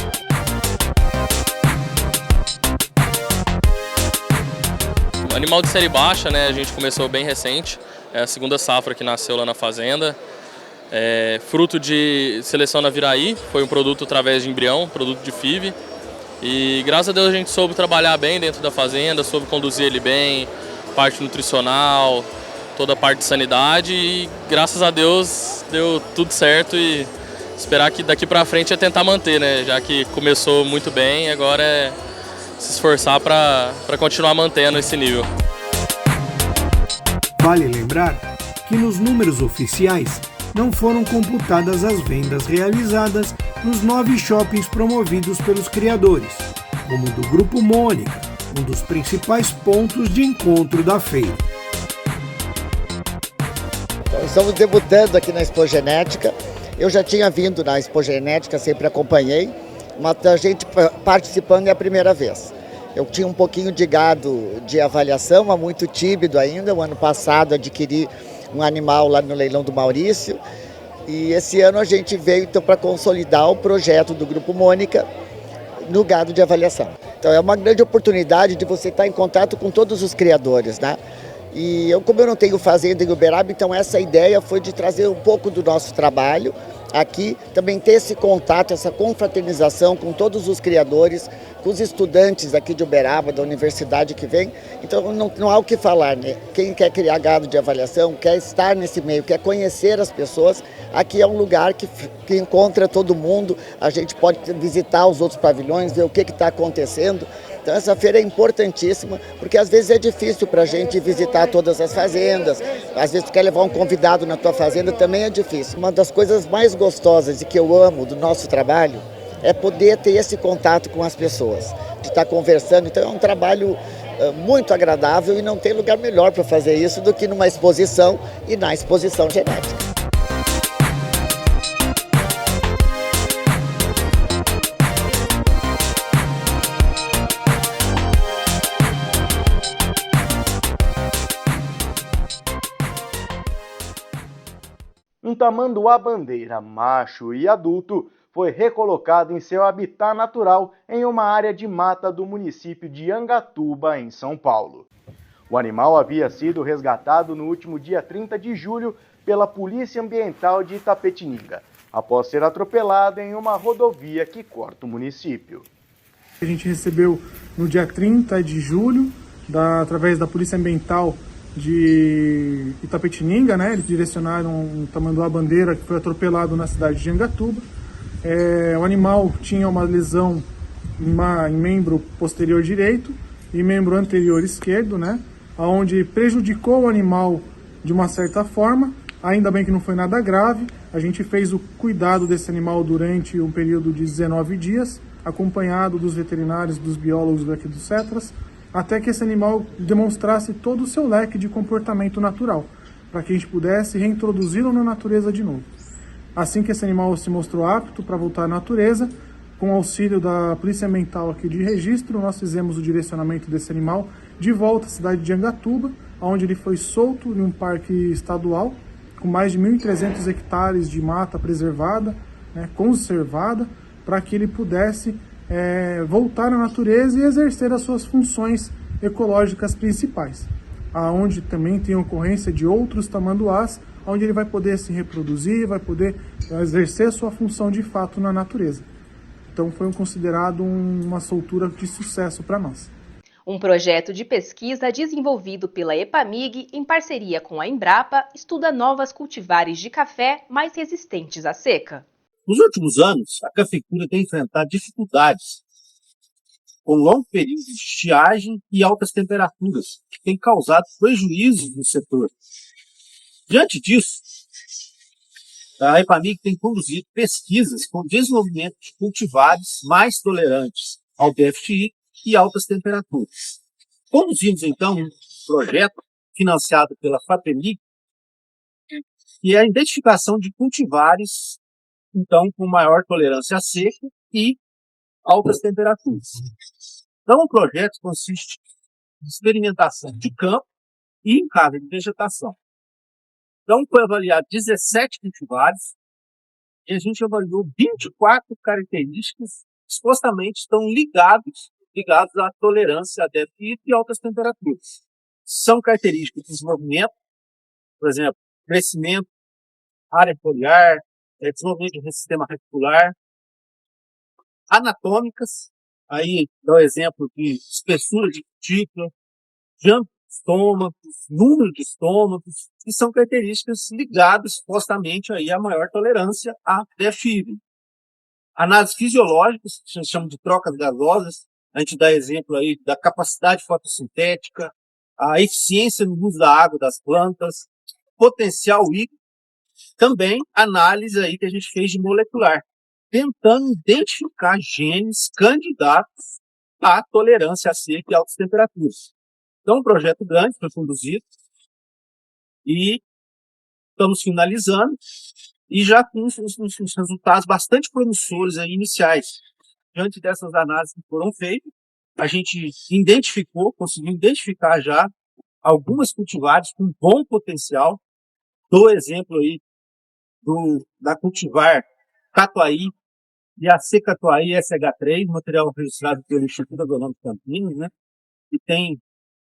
O animal de série baixa, né, a gente começou bem recente, é a 2ª safra que nasceu lá na fazenda. Fruto de seleção na Viraí, foi um produto através de embrião, produto de FIV. E graças a Deus a gente soube trabalhar bem dentro da fazenda, soube conduzir ele bem, parte nutricional, toda a parte de sanidade e graças a Deus deu tudo certo e esperar que daqui para frente é tentar manter, né? Já que começou muito bem, agora é se esforçar para continuar mantendo esse nível. Vale lembrar que nos números oficiais não foram computadas as vendas realizadas nos 9 shoppings promovidos pelos criadores, como o do Grupo Mônica, um dos principais pontos de encontro da feira. Então, estamos debutando aqui na Expogenética. Eu já tinha vindo na Expogenética, sempre acompanhei, mas a gente participando é a primeira vez. Eu tinha um pouquinho de gado de avaliação, mas muito tímido ainda. O ano passado adquiri um animal lá no leilão do Maurício. E esse ano a gente veio então para consolidar o projeto do Grupo Mônica no gado de avaliação. Então é uma grande oportunidade de você estar em contato com todos os criadores, né? E como eu não tenho fazenda em Uberaba, então essa ideia foi de trazer um pouco do nosso trabalho aqui, também ter esse contato, essa confraternização com todos os criadores, com os estudantes aqui de Uberaba, da universidade que vem. Então não há o que falar, né? Quem quer criar gado de avaliação, quer estar nesse meio, quer conhecer as pessoas, aqui é um lugar que encontra todo mundo, a gente pode visitar os outros pavilhões, ver o que está acontecendo. Então essa feira é importantíssima, porque às vezes é difícil para a gente visitar todas as fazendas, às vezes tu quer levar um convidado na tua fazenda, também é difícil. Uma das coisas mais gostosas e que eu amo do nosso trabalho é poder ter esse contato com as pessoas, de estar conversando. Então é um trabalho muito agradável e não tem lugar melhor para fazer isso do que numa exposição e na exposição genética. Um tamanduá-bandeira macho e adulto foi recolocado em seu habitat natural em uma área de mata do município de Angatuba, em São Paulo. O animal havia sido resgatado no último dia 30 de julho pela Polícia Ambiental de Itapetininga, após ser atropelado em uma rodovia que corta o município. A gente recebeu no dia 30 de julho, através da Polícia Ambiental de Itapetininga, né? Eles direcionaram um tamanduá-bandeira que foi atropelado na cidade de Angatuba. O animal tinha uma lesão em membro posterior direito e membro anterior esquerdo, né? Onde prejudicou o animal de uma certa forma. Ainda bem que não foi nada grave. A gente fez o cuidado desse animal durante um período de 19 dias, acompanhado dos veterinários, dos biólogos daqui do CETRAS, até que esse animal demonstrasse todo o seu leque de comportamento natural, para que a gente pudesse reintroduzi-lo na natureza de novo. Assim que esse animal se mostrou apto para voltar à natureza, com o auxílio da Polícia Ambiental aqui de registro, nós fizemos o direcionamento desse animal de volta à cidade de Angatuba, onde ele foi solto em um parque estadual, com mais de 1.300 hectares de mata preservada, né, conservada, para que ele pudesse voltar à natureza e exercer as suas funções ecológicas principais, aonde também tem ocorrência de outros tamanduás, onde ele vai poder se reproduzir, vai poder exercer sua função de fato na natureza. Então foi considerado uma soltura de sucesso para nós. Um projeto de pesquisa desenvolvido pela EPAMIG em parceria com a Embrapa estuda novas cultivares de café mais resistentes à seca. Nos últimos anos, a cafeicultura tem enfrentado dificuldades com longos períodos de estiagem e altas temperaturas, que têm causado prejuízos no setor. Diante disso, a EPAMIG tem conduzido pesquisas com desenvolvimento de cultivares mais tolerantes ao DFTI e altas temperaturas. Conduzimos, então, um projeto financiado pela FAPEMIG, que é a identificação de cultivares então com maior tolerância à seca e altas temperaturas. Então, o projeto consiste em experimentação de campo e em casa de vegetação. Então, foi avaliado 17 cultivares e a gente avaliou 24 características que supostamente estão ligados à tolerância a DFI e altas temperaturas. São características de desenvolvimento, por exemplo, crescimento, área foliar, desenvolvimento do sistema reticular, anatômicas, aí dá o exemplo de espessura de cutícula, diâmetro de estômagos, número de estômagos, que são características ligadas supostamente aí à maior tolerância à DFI. Análises fisiológicas, que a gente chama de trocas gasosas, a gente dá exemplo aí da capacidade fotossintética, a eficiência no uso da água das plantas, potencial hídrico. Também análise aí que a gente fez de molecular, tentando identificar genes candidatos à tolerância a seca e altas temperaturas. Então, um projeto grande foi conduzido e estamos finalizando e já com uns resultados bastante promissores aí, iniciais. Diante dessas análises que foram feitas, a gente conseguiu identificar já algumas cultivares com bom potencial. Dou exemplo aí da cultivar Catuai e a C-Catuai SH3, material registrado pelo Instituto Agronômico de Campinas, né? Que tem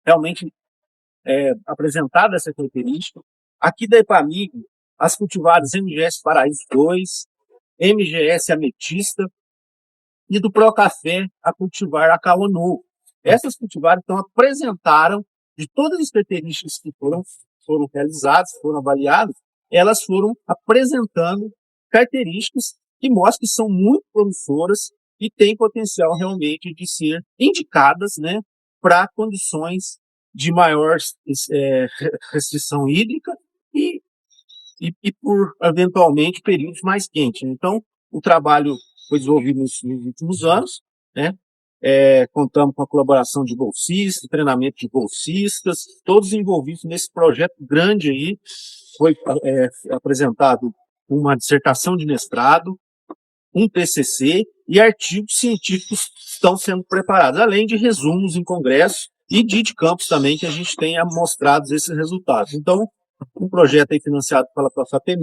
realmente apresentada essa característica. Aqui da Epamig, as cultivadas MGS Paraíso 2, MGS Ametista, e do Procafé a cultivar a Caonou. Essas cultivares então apresentaram, de todas as características que foram realizadas, foram avaliadas, elas foram apresentando características que mostram que são muito promissoras e têm potencial realmente de ser indicadas, né, para condições de maior restrição hídrica e por, eventualmente, períodos mais quentes. Então, o trabalho foi desenvolvido nos últimos anos, né? Contamos com a colaboração de bolsistas, treinamento de bolsistas, todos envolvidos nesse projeto grande aí. Foi apresentado uma dissertação de mestrado, um TCC e artigos científicos estão sendo preparados, além de resumos em congressos e de campos também que a gente tenha mostrado esses resultados. Então, um projeto aí financiado pela Procafé,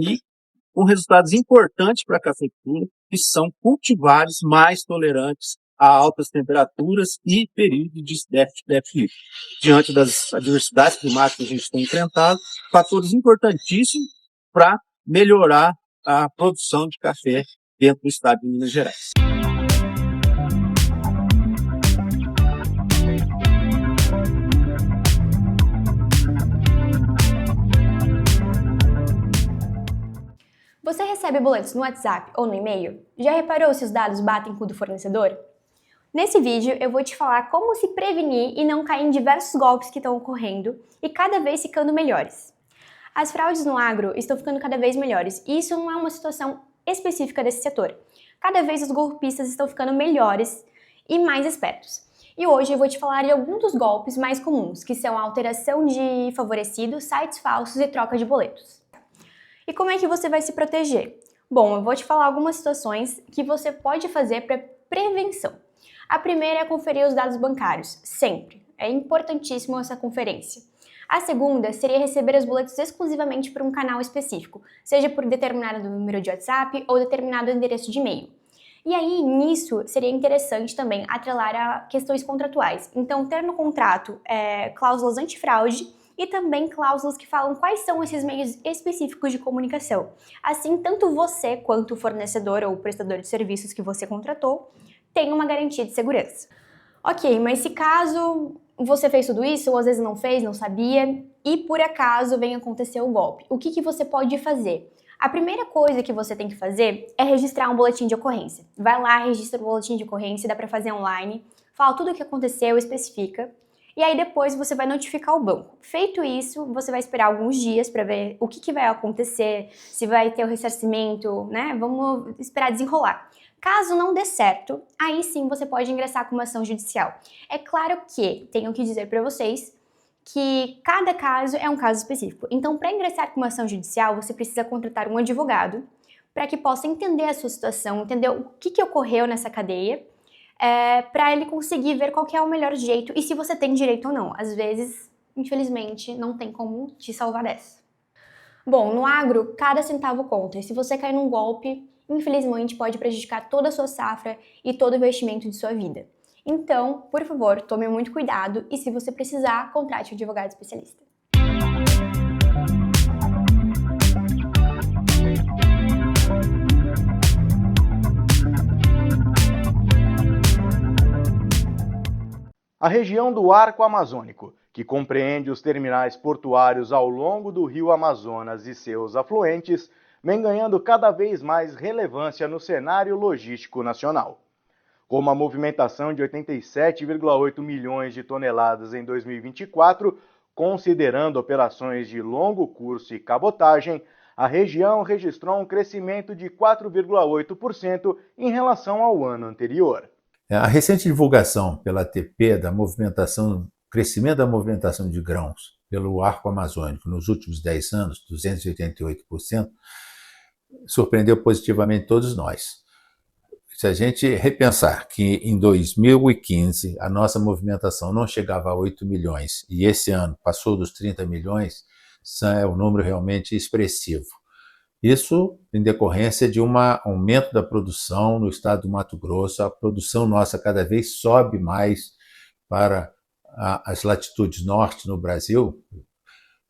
com resultados importantes para a cafeicultura, que são cultivares mais tolerantes a altas temperaturas e períodos de déficit. Diante das adversidades climáticas que a gente tem enfrentado, fatores importantíssimos para melhorar a produção de café dentro do estado de Minas Gerais. Você recebe boletos no WhatsApp ou no e-mail? Já reparou se os dados batem com o do fornecedor? Nesse vídeo eu vou te falar como se prevenir e não cair em diversos golpes que estão ocorrendo e cada vez ficando melhores. As fraudes no agro estão ficando cada vez melhores e isso não é uma situação específica desse setor. Cada vez os golpistas estão ficando melhores e mais espertos. E hoje eu vou te falar de alguns dos golpes mais comuns, que são a alteração de favorecido, sites falsos e troca de boletos. E como é que você vai se proteger? Bom, eu vou te falar algumas situações que você pode fazer para prevenção. A primeira é conferir os dados bancários, sempre. É importantíssimo essa conferência. A segunda seria receber os boletos exclusivamente por um canal específico, seja por determinado número de WhatsApp ou determinado endereço de e-mail. E aí, nisso, seria interessante também atrelar a questões contratuais. Então, ter no contrato cláusulas antifraude e também cláusulas que falam quais são esses meios específicos de comunicação. Assim, tanto você quanto o fornecedor ou o prestador de serviços que você contratou tem uma garantia de segurança. Ok, mas se caso você fez tudo isso, ou às vezes não fez, não sabia, e por acaso vem acontecer o golpe, o que você pode fazer? A primeira coisa que você tem que fazer é registrar um boletim de ocorrência. Vai lá, registra o boletim de ocorrência, dá para fazer online, fala tudo o que aconteceu, especifica, e aí depois você vai notificar o banco. Feito isso, você vai esperar alguns dias para ver o que vai acontecer, se vai ter o ressarcimento, né? Vamos esperar desenrolar. Caso não dê certo, aí sim você pode ingressar com uma ação judicial. É claro que tenho que dizer para vocês que cada caso é um caso específico. Então, para ingressar com uma ação judicial, você precisa contratar um advogado para que possa entender a sua situação, entender o que ocorreu nessa cadeia, para ele conseguir ver qual que é o melhor jeito e se você tem direito ou não. Às vezes, infelizmente, não tem como te salvar dessa. Bom, no agro, cada centavo conta. E se você cair num golpe, infelizmente pode prejudicar toda a sua safra e todo o investimento de sua vida. Então, por favor, tome muito cuidado e se você precisar, contrate um advogado especialista. A região do Arco Amazônico, que compreende os terminais portuários ao longo do rio Amazonas e seus afluentes, vem ganhando cada vez mais relevância no cenário logístico nacional. Com uma movimentação de 87,8 milhões de toneladas em 2024, considerando operações de longo curso e cabotagem, a região registrou um crescimento de 4,8% em relação ao ano anterior. A recente divulgação pela ATP da crescimento da movimentação de grãos pelo Arco Amazônico nos últimos 10 anos, 288%, surpreendeu positivamente todos nós. Se a gente repensar que em 2015 a nossa movimentação não chegava a 8 milhões e esse ano passou dos 30 milhões, é um número realmente expressivo. Isso em decorrência de um aumento da produção no estado do Mato Grosso. A produção nossa cada vez sobe mais para as latitudes norte no Brasil,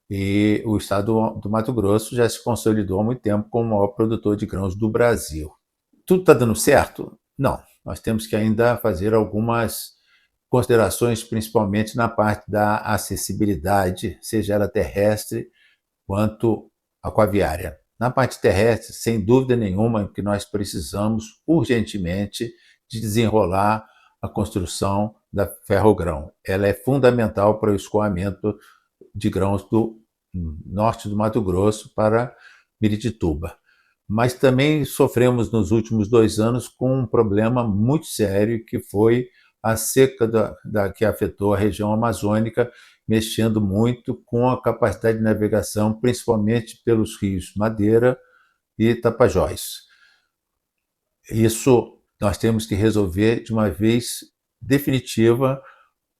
e o estado do Mato Grosso já se consolidou há muito tempo como o maior produtor de grãos do Brasil. Tudo está dando certo? Não. Nós temos que ainda fazer algumas considerações, principalmente na parte da acessibilidade, seja ela terrestre quanto aquaviária. Na parte terrestre, sem dúvida nenhuma, que nós precisamos urgentemente de desenrolar a construção da ferrogrão. Ela é fundamental para o escoamento de grãos do norte do Mato Grosso para Miritituba. Mas também sofremos nos últimos 2 anos com um problema muito sério, que foi a seca que afetou a região amazônica, mexendo muito com a capacidade de navegação, principalmente pelos rios Madeira e Tapajós. Isso nós temos que resolver de uma vez definitiva.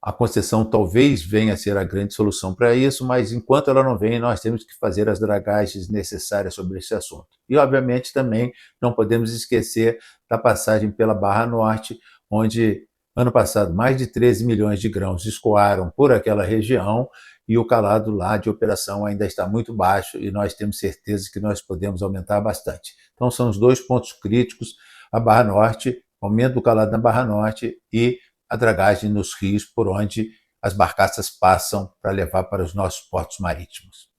A concessão talvez venha a ser a grande solução para isso, mas enquanto ela não vem, nós temos que fazer as dragagens necessárias sobre esse assunto. E, obviamente, também não podemos esquecer da passagem pela Barra Norte, onde, ano passado, mais de 13 milhões de grãos escoaram por aquela região e o calado lá de operação ainda está muito baixo e nós temos certeza que nós podemos aumentar bastante. Então, são os 2 pontos críticos, a Barra Norte, aumento do calado na Barra Norte e a dragagem nos rios por onde as barcaças passam para levar para os nossos portos marítimos.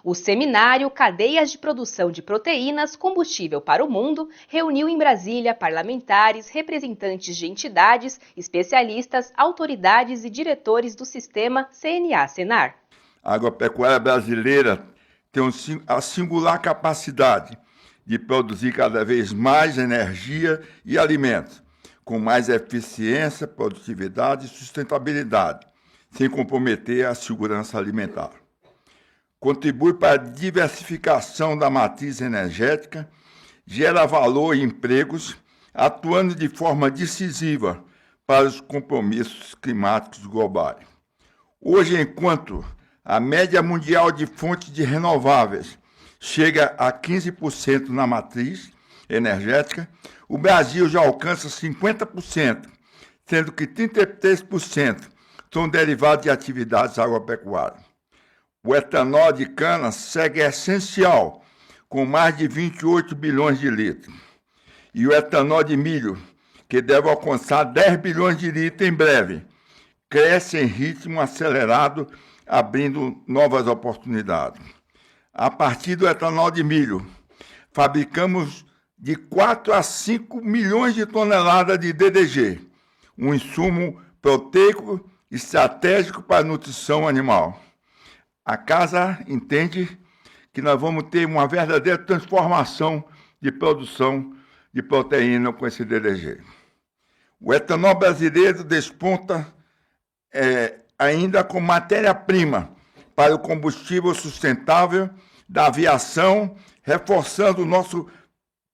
O seminário Cadeias de Produção de Proteínas, Combustível para o Mundo reuniu em Brasília parlamentares, representantes de entidades, especialistas, autoridades e diretores do sistema CNA-Senar. A agropecuária brasileira tem a singular capacidade de produzir cada vez mais energia e alimentos, com mais eficiência, produtividade e sustentabilidade, sem comprometer a segurança alimentar. Contribui para a diversificação da matriz energética, gera valor e empregos, atuando de forma decisiva para os compromissos climáticos globais. Hoje, enquanto a média mundial de fontes de renováveis chega a 15% na matriz energética, o Brasil já alcança 50%, sendo que 33% são derivados de atividades agropecuárias. O etanol de cana segue essencial, com mais de 28 bilhões de litros. E o etanol de milho, que deve alcançar 10 bilhões de litros em breve, cresce em ritmo acelerado, abrindo novas oportunidades. A partir do etanol de milho, fabricamos de 4 a 5 milhões de toneladas de DDG, um insumo proteico estratégico para a nutrição animal. A casa entende que nós vamos ter uma verdadeira transformação de produção de proteína com esse DDG. O etanol brasileiro desponta ainda como matéria-prima para o combustível sustentável da aviação, reforçando o nosso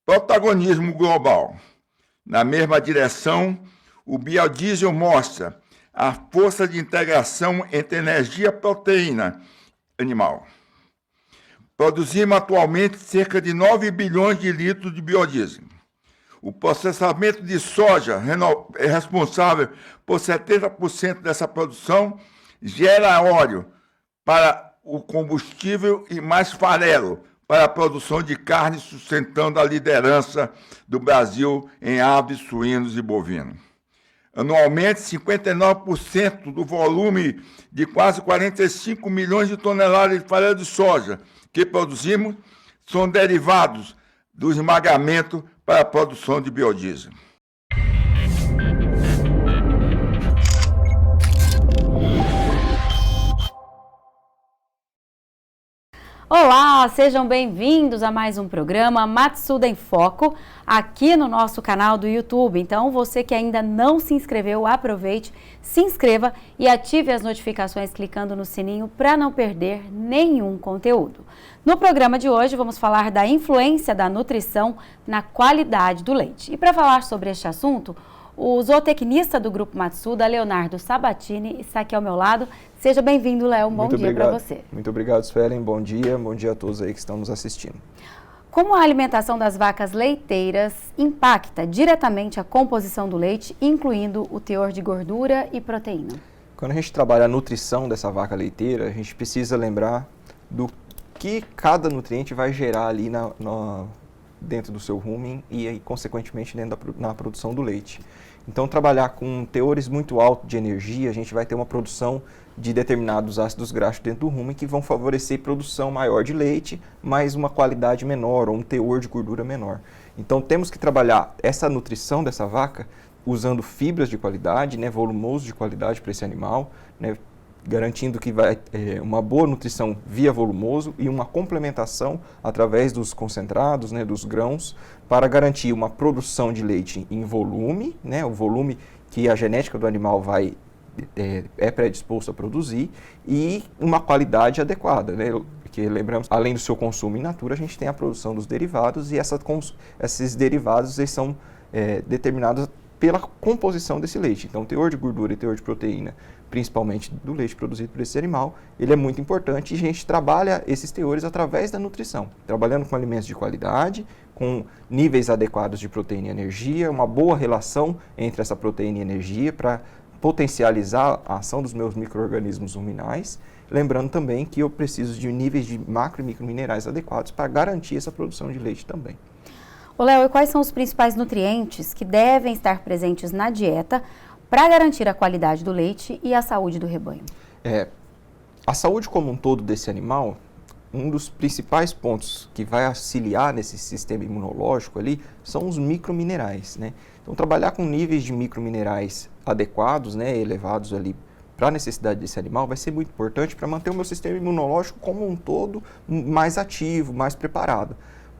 protagonismo global. Na mesma direção, o biodiesel mostra a força de integração entre energia e proteína animal. Produzimos atualmente cerca de 9 bilhões de litros de biodiesel. O processamento de soja é responsável por 70% dessa produção, gera óleo para o combustível e mais farelo para a produção de carne, sustentando a liderança do Brasil em aves, suínos e bovinos. Anualmente, 59% do volume de quase 45 milhões de toneladas de farelo de soja que produzimos são derivados do esmagamento para a produção de biodiesel. Olá, sejam bem-vindos a mais um programa Matsuda em Foco, aqui no nosso canal do YouTube. Então, você que ainda não se inscreveu, aproveite, se inscreva e ative as notificações clicando no sininho para não perder nenhum conteúdo. No programa de hoje, vamos falar da influência da nutrição na qualidade do leite. E para falar sobre este assunto, o zootecnista do Grupo Matsuda, Leonardo Sabatini, está aqui ao meu lado. Seja bem-vindo, Léo. Bom dia para você. Muito obrigado, Suelen. Bom dia a todos aí que estão nos assistindo. Como a alimentação das vacas leiteiras impacta diretamente a composição do leite, incluindo o teor de gordura e proteína? Quando a gente trabalha a nutrição dessa vaca leiteira, a gente precisa lembrar do que cada nutriente vai gerar ali dentro do seu rumen e aí, consequentemente, na produção do leite. Então, trabalhar com teores muito altos de energia, a gente vai ter uma produção de determinados ácidos graxos dentro do rumen que vão favorecer produção maior de leite, mas uma qualidade menor ou um teor de gordura menor. Então, temos que trabalhar essa nutrição dessa vaca usando fibras de qualidade, né, volumoso de qualidade para esse animal, né, garantindo que vai uma boa nutrição via volumoso e uma complementação através dos concentrados, né, dos grãos, para garantir uma produção de leite em volume, né, o volume que a genética do animal é predisposto a produzir, e uma qualidade adequada, né, porque lembramos, além do seu consumo in natura, a gente tem a produção dos derivados, e esses derivados eles são determinados pela composição desse leite. Então, o teor de gordura e teor de proteína, principalmente do leite produzido por esse animal, ele é muito importante, e a gente trabalha esses teores através da nutrição, trabalhando com alimentos de qualidade, com níveis adequados de proteína e energia, uma boa relação entre essa proteína e energia para potencializar a ação dos meus micro-organismos ruminais, lembrando também que eu preciso de níveis de macro e microminerais adequados para garantir essa produção de leite também. Ô Léo, e quais são os principais nutrientes que devem estar presentes na dieta para garantir a qualidade do leite e a saúde do rebanho? A saúde como um todo desse animal, um dos principais pontos que vai auxiliar nesse sistema imunológico ali são os microminerais, né? Então, trabalhar com níveis de microminerais adequados, né, elevados ali para a necessidade desse animal vai ser muito importante para manter o meu sistema imunológico como um todo mais ativo, mais preparado.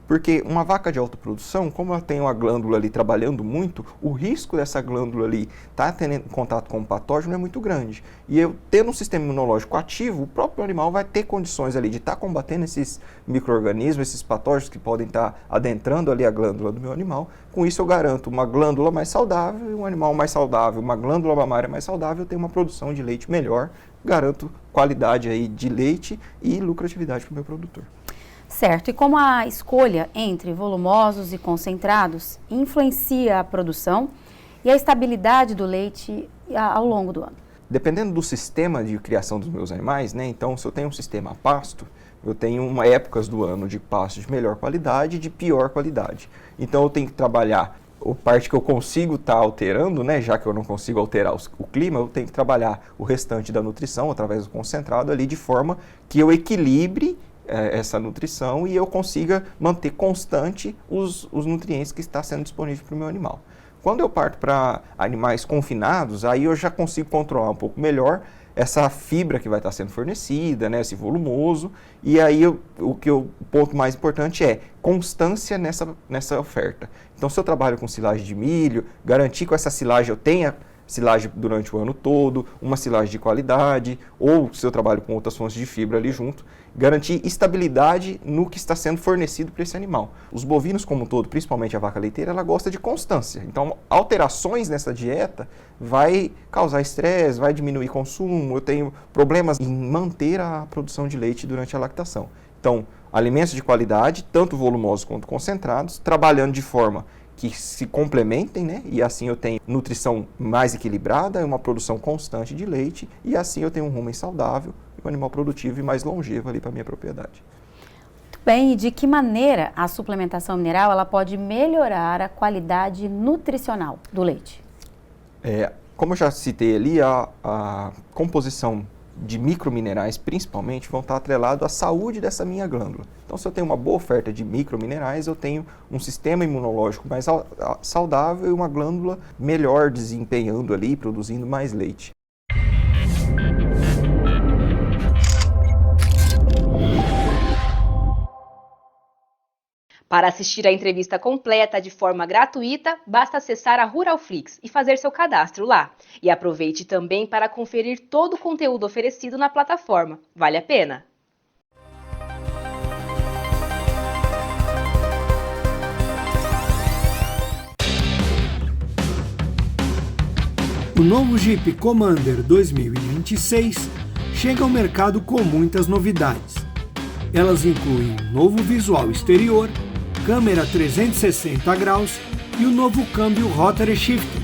Porque uma vaca de alta produção, como ela tem uma glândula ali trabalhando muito, o risco dessa glândula ali estar tendo contato com o patógeno é muito grande. E eu tendo um sistema imunológico ativo, o próprio animal vai ter condições ali de estar combatendo esses micro-organismos, esses patógenos que podem estar adentrando ali a glândula do meu animal. Com isso eu garanto uma glândula mais saudável, um animal mais saudável, uma glândula mamária mais saudável, eu tenho uma produção de leite melhor, garanto qualidade aí de leite e lucratividade para o meu produtor. Certo, e como a escolha entre volumosos e concentrados influencia a produção e a estabilidade do leite ao longo do ano? Dependendo do sistema de criação dos meus animais, né? Então, se eu tenho um sistema a pasto, eu tenho épocas do ano de pasto de melhor qualidade e de pior qualidade. Então, eu tenho que trabalhar a parte que eu consigo estar alterando, né? Já que eu não consigo alterar o clima, eu tenho que trabalhar o restante da nutrição através do concentrado ali de forma que eu equilibre essa nutrição e eu consiga manter constante os nutrientes que está sendo disponível para o meu animal. Quando eu parto para animais confinados, aí eu já consigo controlar um pouco melhor essa fibra que vai estar sendo fornecida, né, esse volumoso, e aí o ponto mais importante é constância nessa oferta. Então, se eu trabalho com silagem de milho, garantir que essa silagem eu tenha silagem durante o ano todo, uma silagem de qualidade, ou se eu trabalho com outras fontes de fibra ali junto, garantir estabilidade no que está sendo fornecido para esse animal. Os bovinos como um todo, principalmente a vaca leiteira, ela gosta de constância. Então, alterações nessa dieta vai causar estresse, vai diminuir consumo, eu tenho problemas em manter a produção de leite durante a lactação. Então, alimentos de qualidade, tanto volumosos quanto concentrados, trabalhando de forma que se complementem, né? E assim eu tenho nutrição mais equilibrada, uma produção constante de leite, e assim eu tenho um rumen saudável, um animal produtivo e mais longevo ali para a minha propriedade. Muito bem, e de que maneira a suplementação mineral ela pode melhorar a qualidade nutricional do leite? Como eu já citei ali, a composição de microminerais, principalmente, vão estar atrelados à saúde dessa minha glândula. Então, se eu tenho uma boa oferta de microminerais, eu tenho um sistema imunológico mais saudável e uma glândula melhor desempenhando ali, produzindo mais leite. Para assistir a entrevista completa de forma gratuita, basta acessar a Ruralflix e fazer seu cadastro lá. E aproveite também para conferir todo o conteúdo oferecido na plataforma. Vale a pena? O novo Jeep Commander 2026 chega ao mercado com muitas novidades. Elas incluem um novo visual exterior, câmera 360 graus e o novo câmbio Rotary Shifter,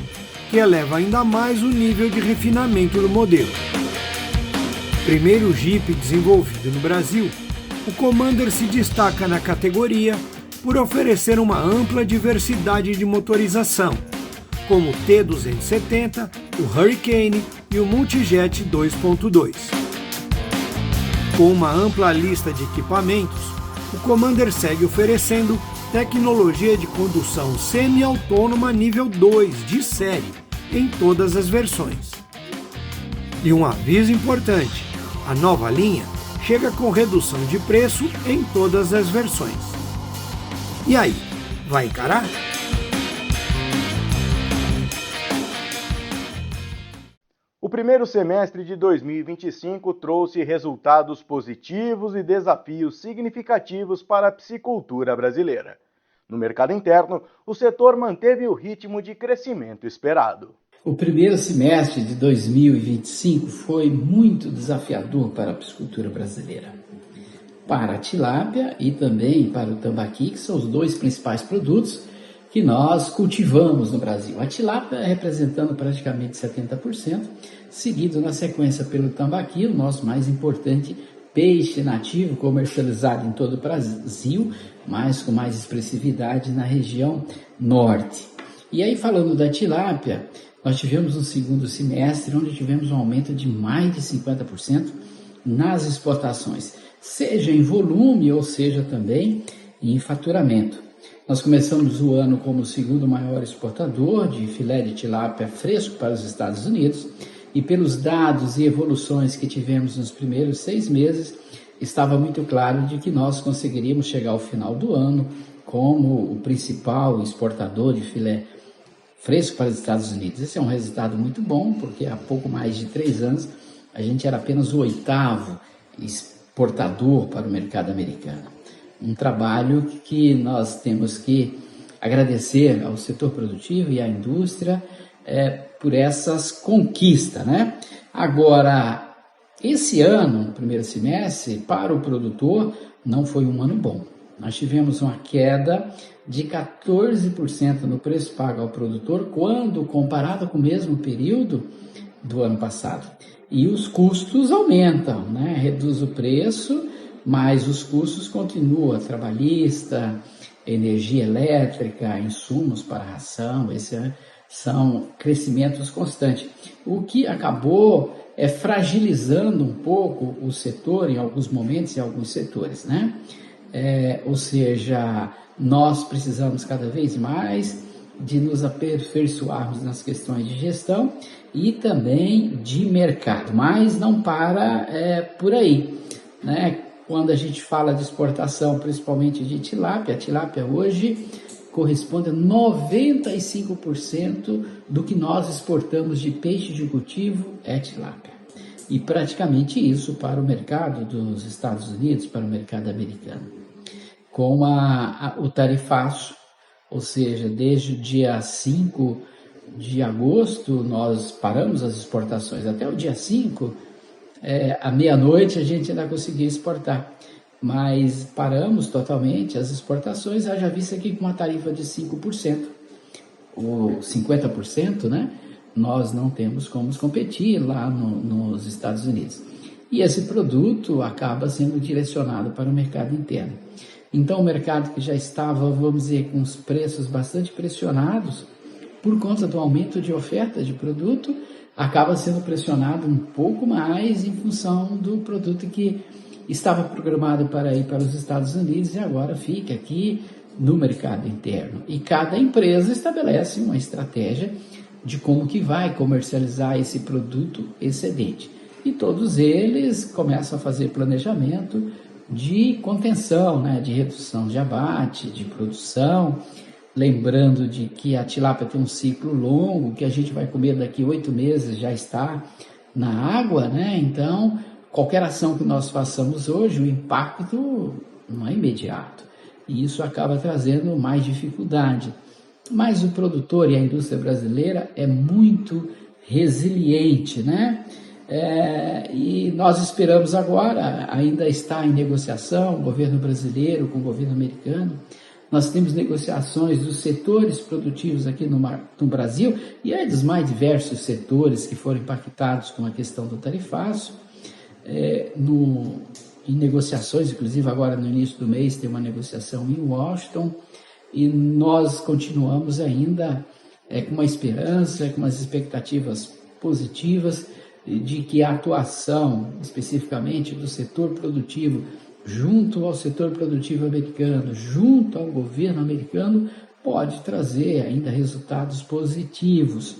que eleva ainda mais o nível de refinamento do modelo. Primeiro Jeep desenvolvido no Brasil, o Commander se destaca na categoria por oferecer uma ampla diversidade de motorização, como o T270, o Hurricane e o Multijet 2.2. Com uma ampla lista de equipamentos, o Commander segue oferecendo tecnologia de condução semi-autônoma nível 2 de série em todas as versões. E um aviso importante, a nova linha chega com redução de preço em todas as versões. E aí, vai encarar? O primeiro semestre de 2025 trouxe resultados positivos e desafios significativos para a piscicultura brasileira. No mercado interno, o setor manteve o ritmo de crescimento esperado. O primeiro semestre de 2025 foi muito desafiador para a piscicultura brasileira. Para a tilápia e também para o tambaqui, que são os dois principais produtos que nós cultivamos no Brasil. A tilápia representando praticamente 70%, seguido na sequência pelo tambaqui, o nosso mais importante peixe nativo comercializado em todo o Brasil, mas com mais expressividade na região norte. E aí, falando da tilápia, nós tivemos um segundo semestre onde tivemos um aumento de mais de 50% nas exportações, seja em volume ou seja também em faturamento. Nós começamos o ano como o segundo maior exportador de filé de tilápia fresco para os Estados Unidos e pelos dados e evoluções que tivemos nos primeiros 6 meses, estava muito claro de que nós conseguiríamos chegar ao final do ano como o principal exportador de filé fresco para os Estados Unidos. Esse é um resultado muito bom, porque há pouco mais de 3 anos a gente era apenas o 8º exportador para o mercado americano. Um trabalho que nós temos que agradecer ao setor produtivo e à indústria por essas conquistas, né? Agora, esse ano, no primeiro semestre, para o produtor, não foi um ano bom. Nós tivemos uma queda de 14% no preço pago ao produtor, quando comparado com o mesmo período do ano passado. E os custos aumentam, né? Reduz o preço, mas os custos continuam, trabalhista, energia elétrica, insumos para ração, esses são crescimentos constantes. O que acabou fragilizando um pouco o setor em alguns momentos, em alguns setores, né? Ou seja, nós precisamos cada vez mais de nos aperfeiçoarmos nas questões de gestão e também de mercado, mas não para por aí, né? Quando a gente fala de exportação, principalmente de tilápia, a tilápia hoje corresponde a 95% do que nós exportamos de peixe de cultivo é tilápia. E praticamente isso para o mercado dos Estados Unidos, para o mercado americano. Com o tarifaço, ou seja, desde o dia 5 de agosto nós paramos as exportações. Até o dia 5, à meia-noite, a gente ainda conseguia exportar. Mas paramos totalmente as exportações, haja vista aqui com uma tarifa de 5%, ou 50%, né? Nós não temos como competir lá nos Estados Unidos. E esse produto acaba sendo direcionado para o mercado interno. Então, o mercado que já estava, vamos dizer, com os preços bastante pressionados, por conta do aumento de oferta de produto, acaba sendo pressionado um pouco mais em função do produto que estava programado para ir para os Estados Unidos e agora fica aqui no mercado interno. E cada empresa estabelece uma estratégia de como que vai comercializar esse produto excedente. E todos eles começam a fazer planejamento de contenção, né, de redução de abate, de produção, lembrando de que a tilápia tem um ciclo longo, que a gente vai comer daqui 8 meses já está na água, né? Então, qualquer ação que nós façamos hoje, o impacto não é imediato. E isso acaba trazendo mais dificuldade. Mas o produtor e a indústria brasileira é muito resiliente, né? E nós esperamos agora, ainda está em negociação, o governo brasileiro com o governo americano. Nós temos negociações dos setores produtivos aqui no Brasil e dos mais diversos setores que foram impactados com a questão do tarifaço. em negociações, inclusive agora no início do mês tem uma negociação em Washington, e nós continuamos ainda com uma esperança, com umas expectativas positivas de que a atuação, especificamente do setor produtivo, junto ao setor produtivo americano, junto ao governo americano, pode trazer ainda resultados positivos.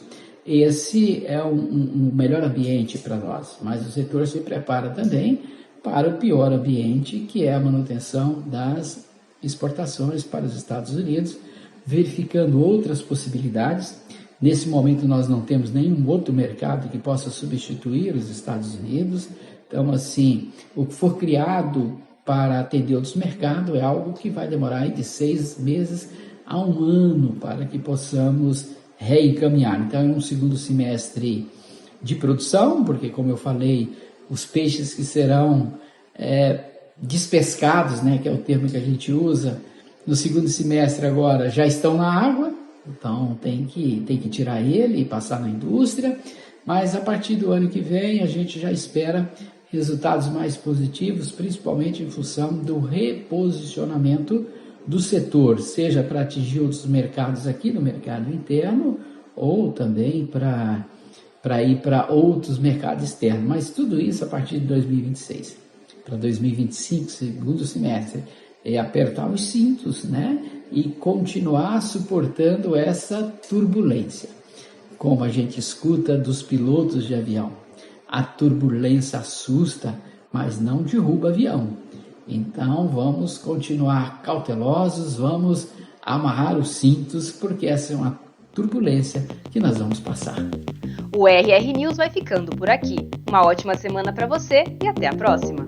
Esse é um melhor ambiente para nós, mas o setor se prepara também para o pior ambiente, que é a manutenção das exportações para os Estados Unidos, verificando outras possibilidades. Nesse momento nós não temos nenhum outro mercado que possa substituir os Estados Unidos. Então, assim, o que for criado para atender outros mercados é algo que vai demorar aí de 6 meses a 1 ano para que possamos reencaminhar. Então, é um segundo semestre de produção, porque, como eu falei, os peixes que serão despescados, né, que é o termo que a gente usa, no segundo semestre agora já estão na água, então tem que tirar ele e passar na indústria, mas a partir do ano que vem a gente já espera resultados mais positivos, principalmente em função do reposicionamento do setor, seja para atingir outros mercados aqui no mercado interno ou também para ir para outros mercados externos, mas tudo isso a partir de 2026. Para 2025, segundo semestre, é apertar os cintos, né, e continuar suportando essa turbulência. Como a gente escuta dos pilotos de avião, a turbulência assusta, mas não derruba avião. Então vamos continuar cautelosos, vamos amarrar os cintos, porque essa é uma turbulência que nós vamos passar. O RR News vai ficando por aqui. Uma ótima semana para você e até a próxima.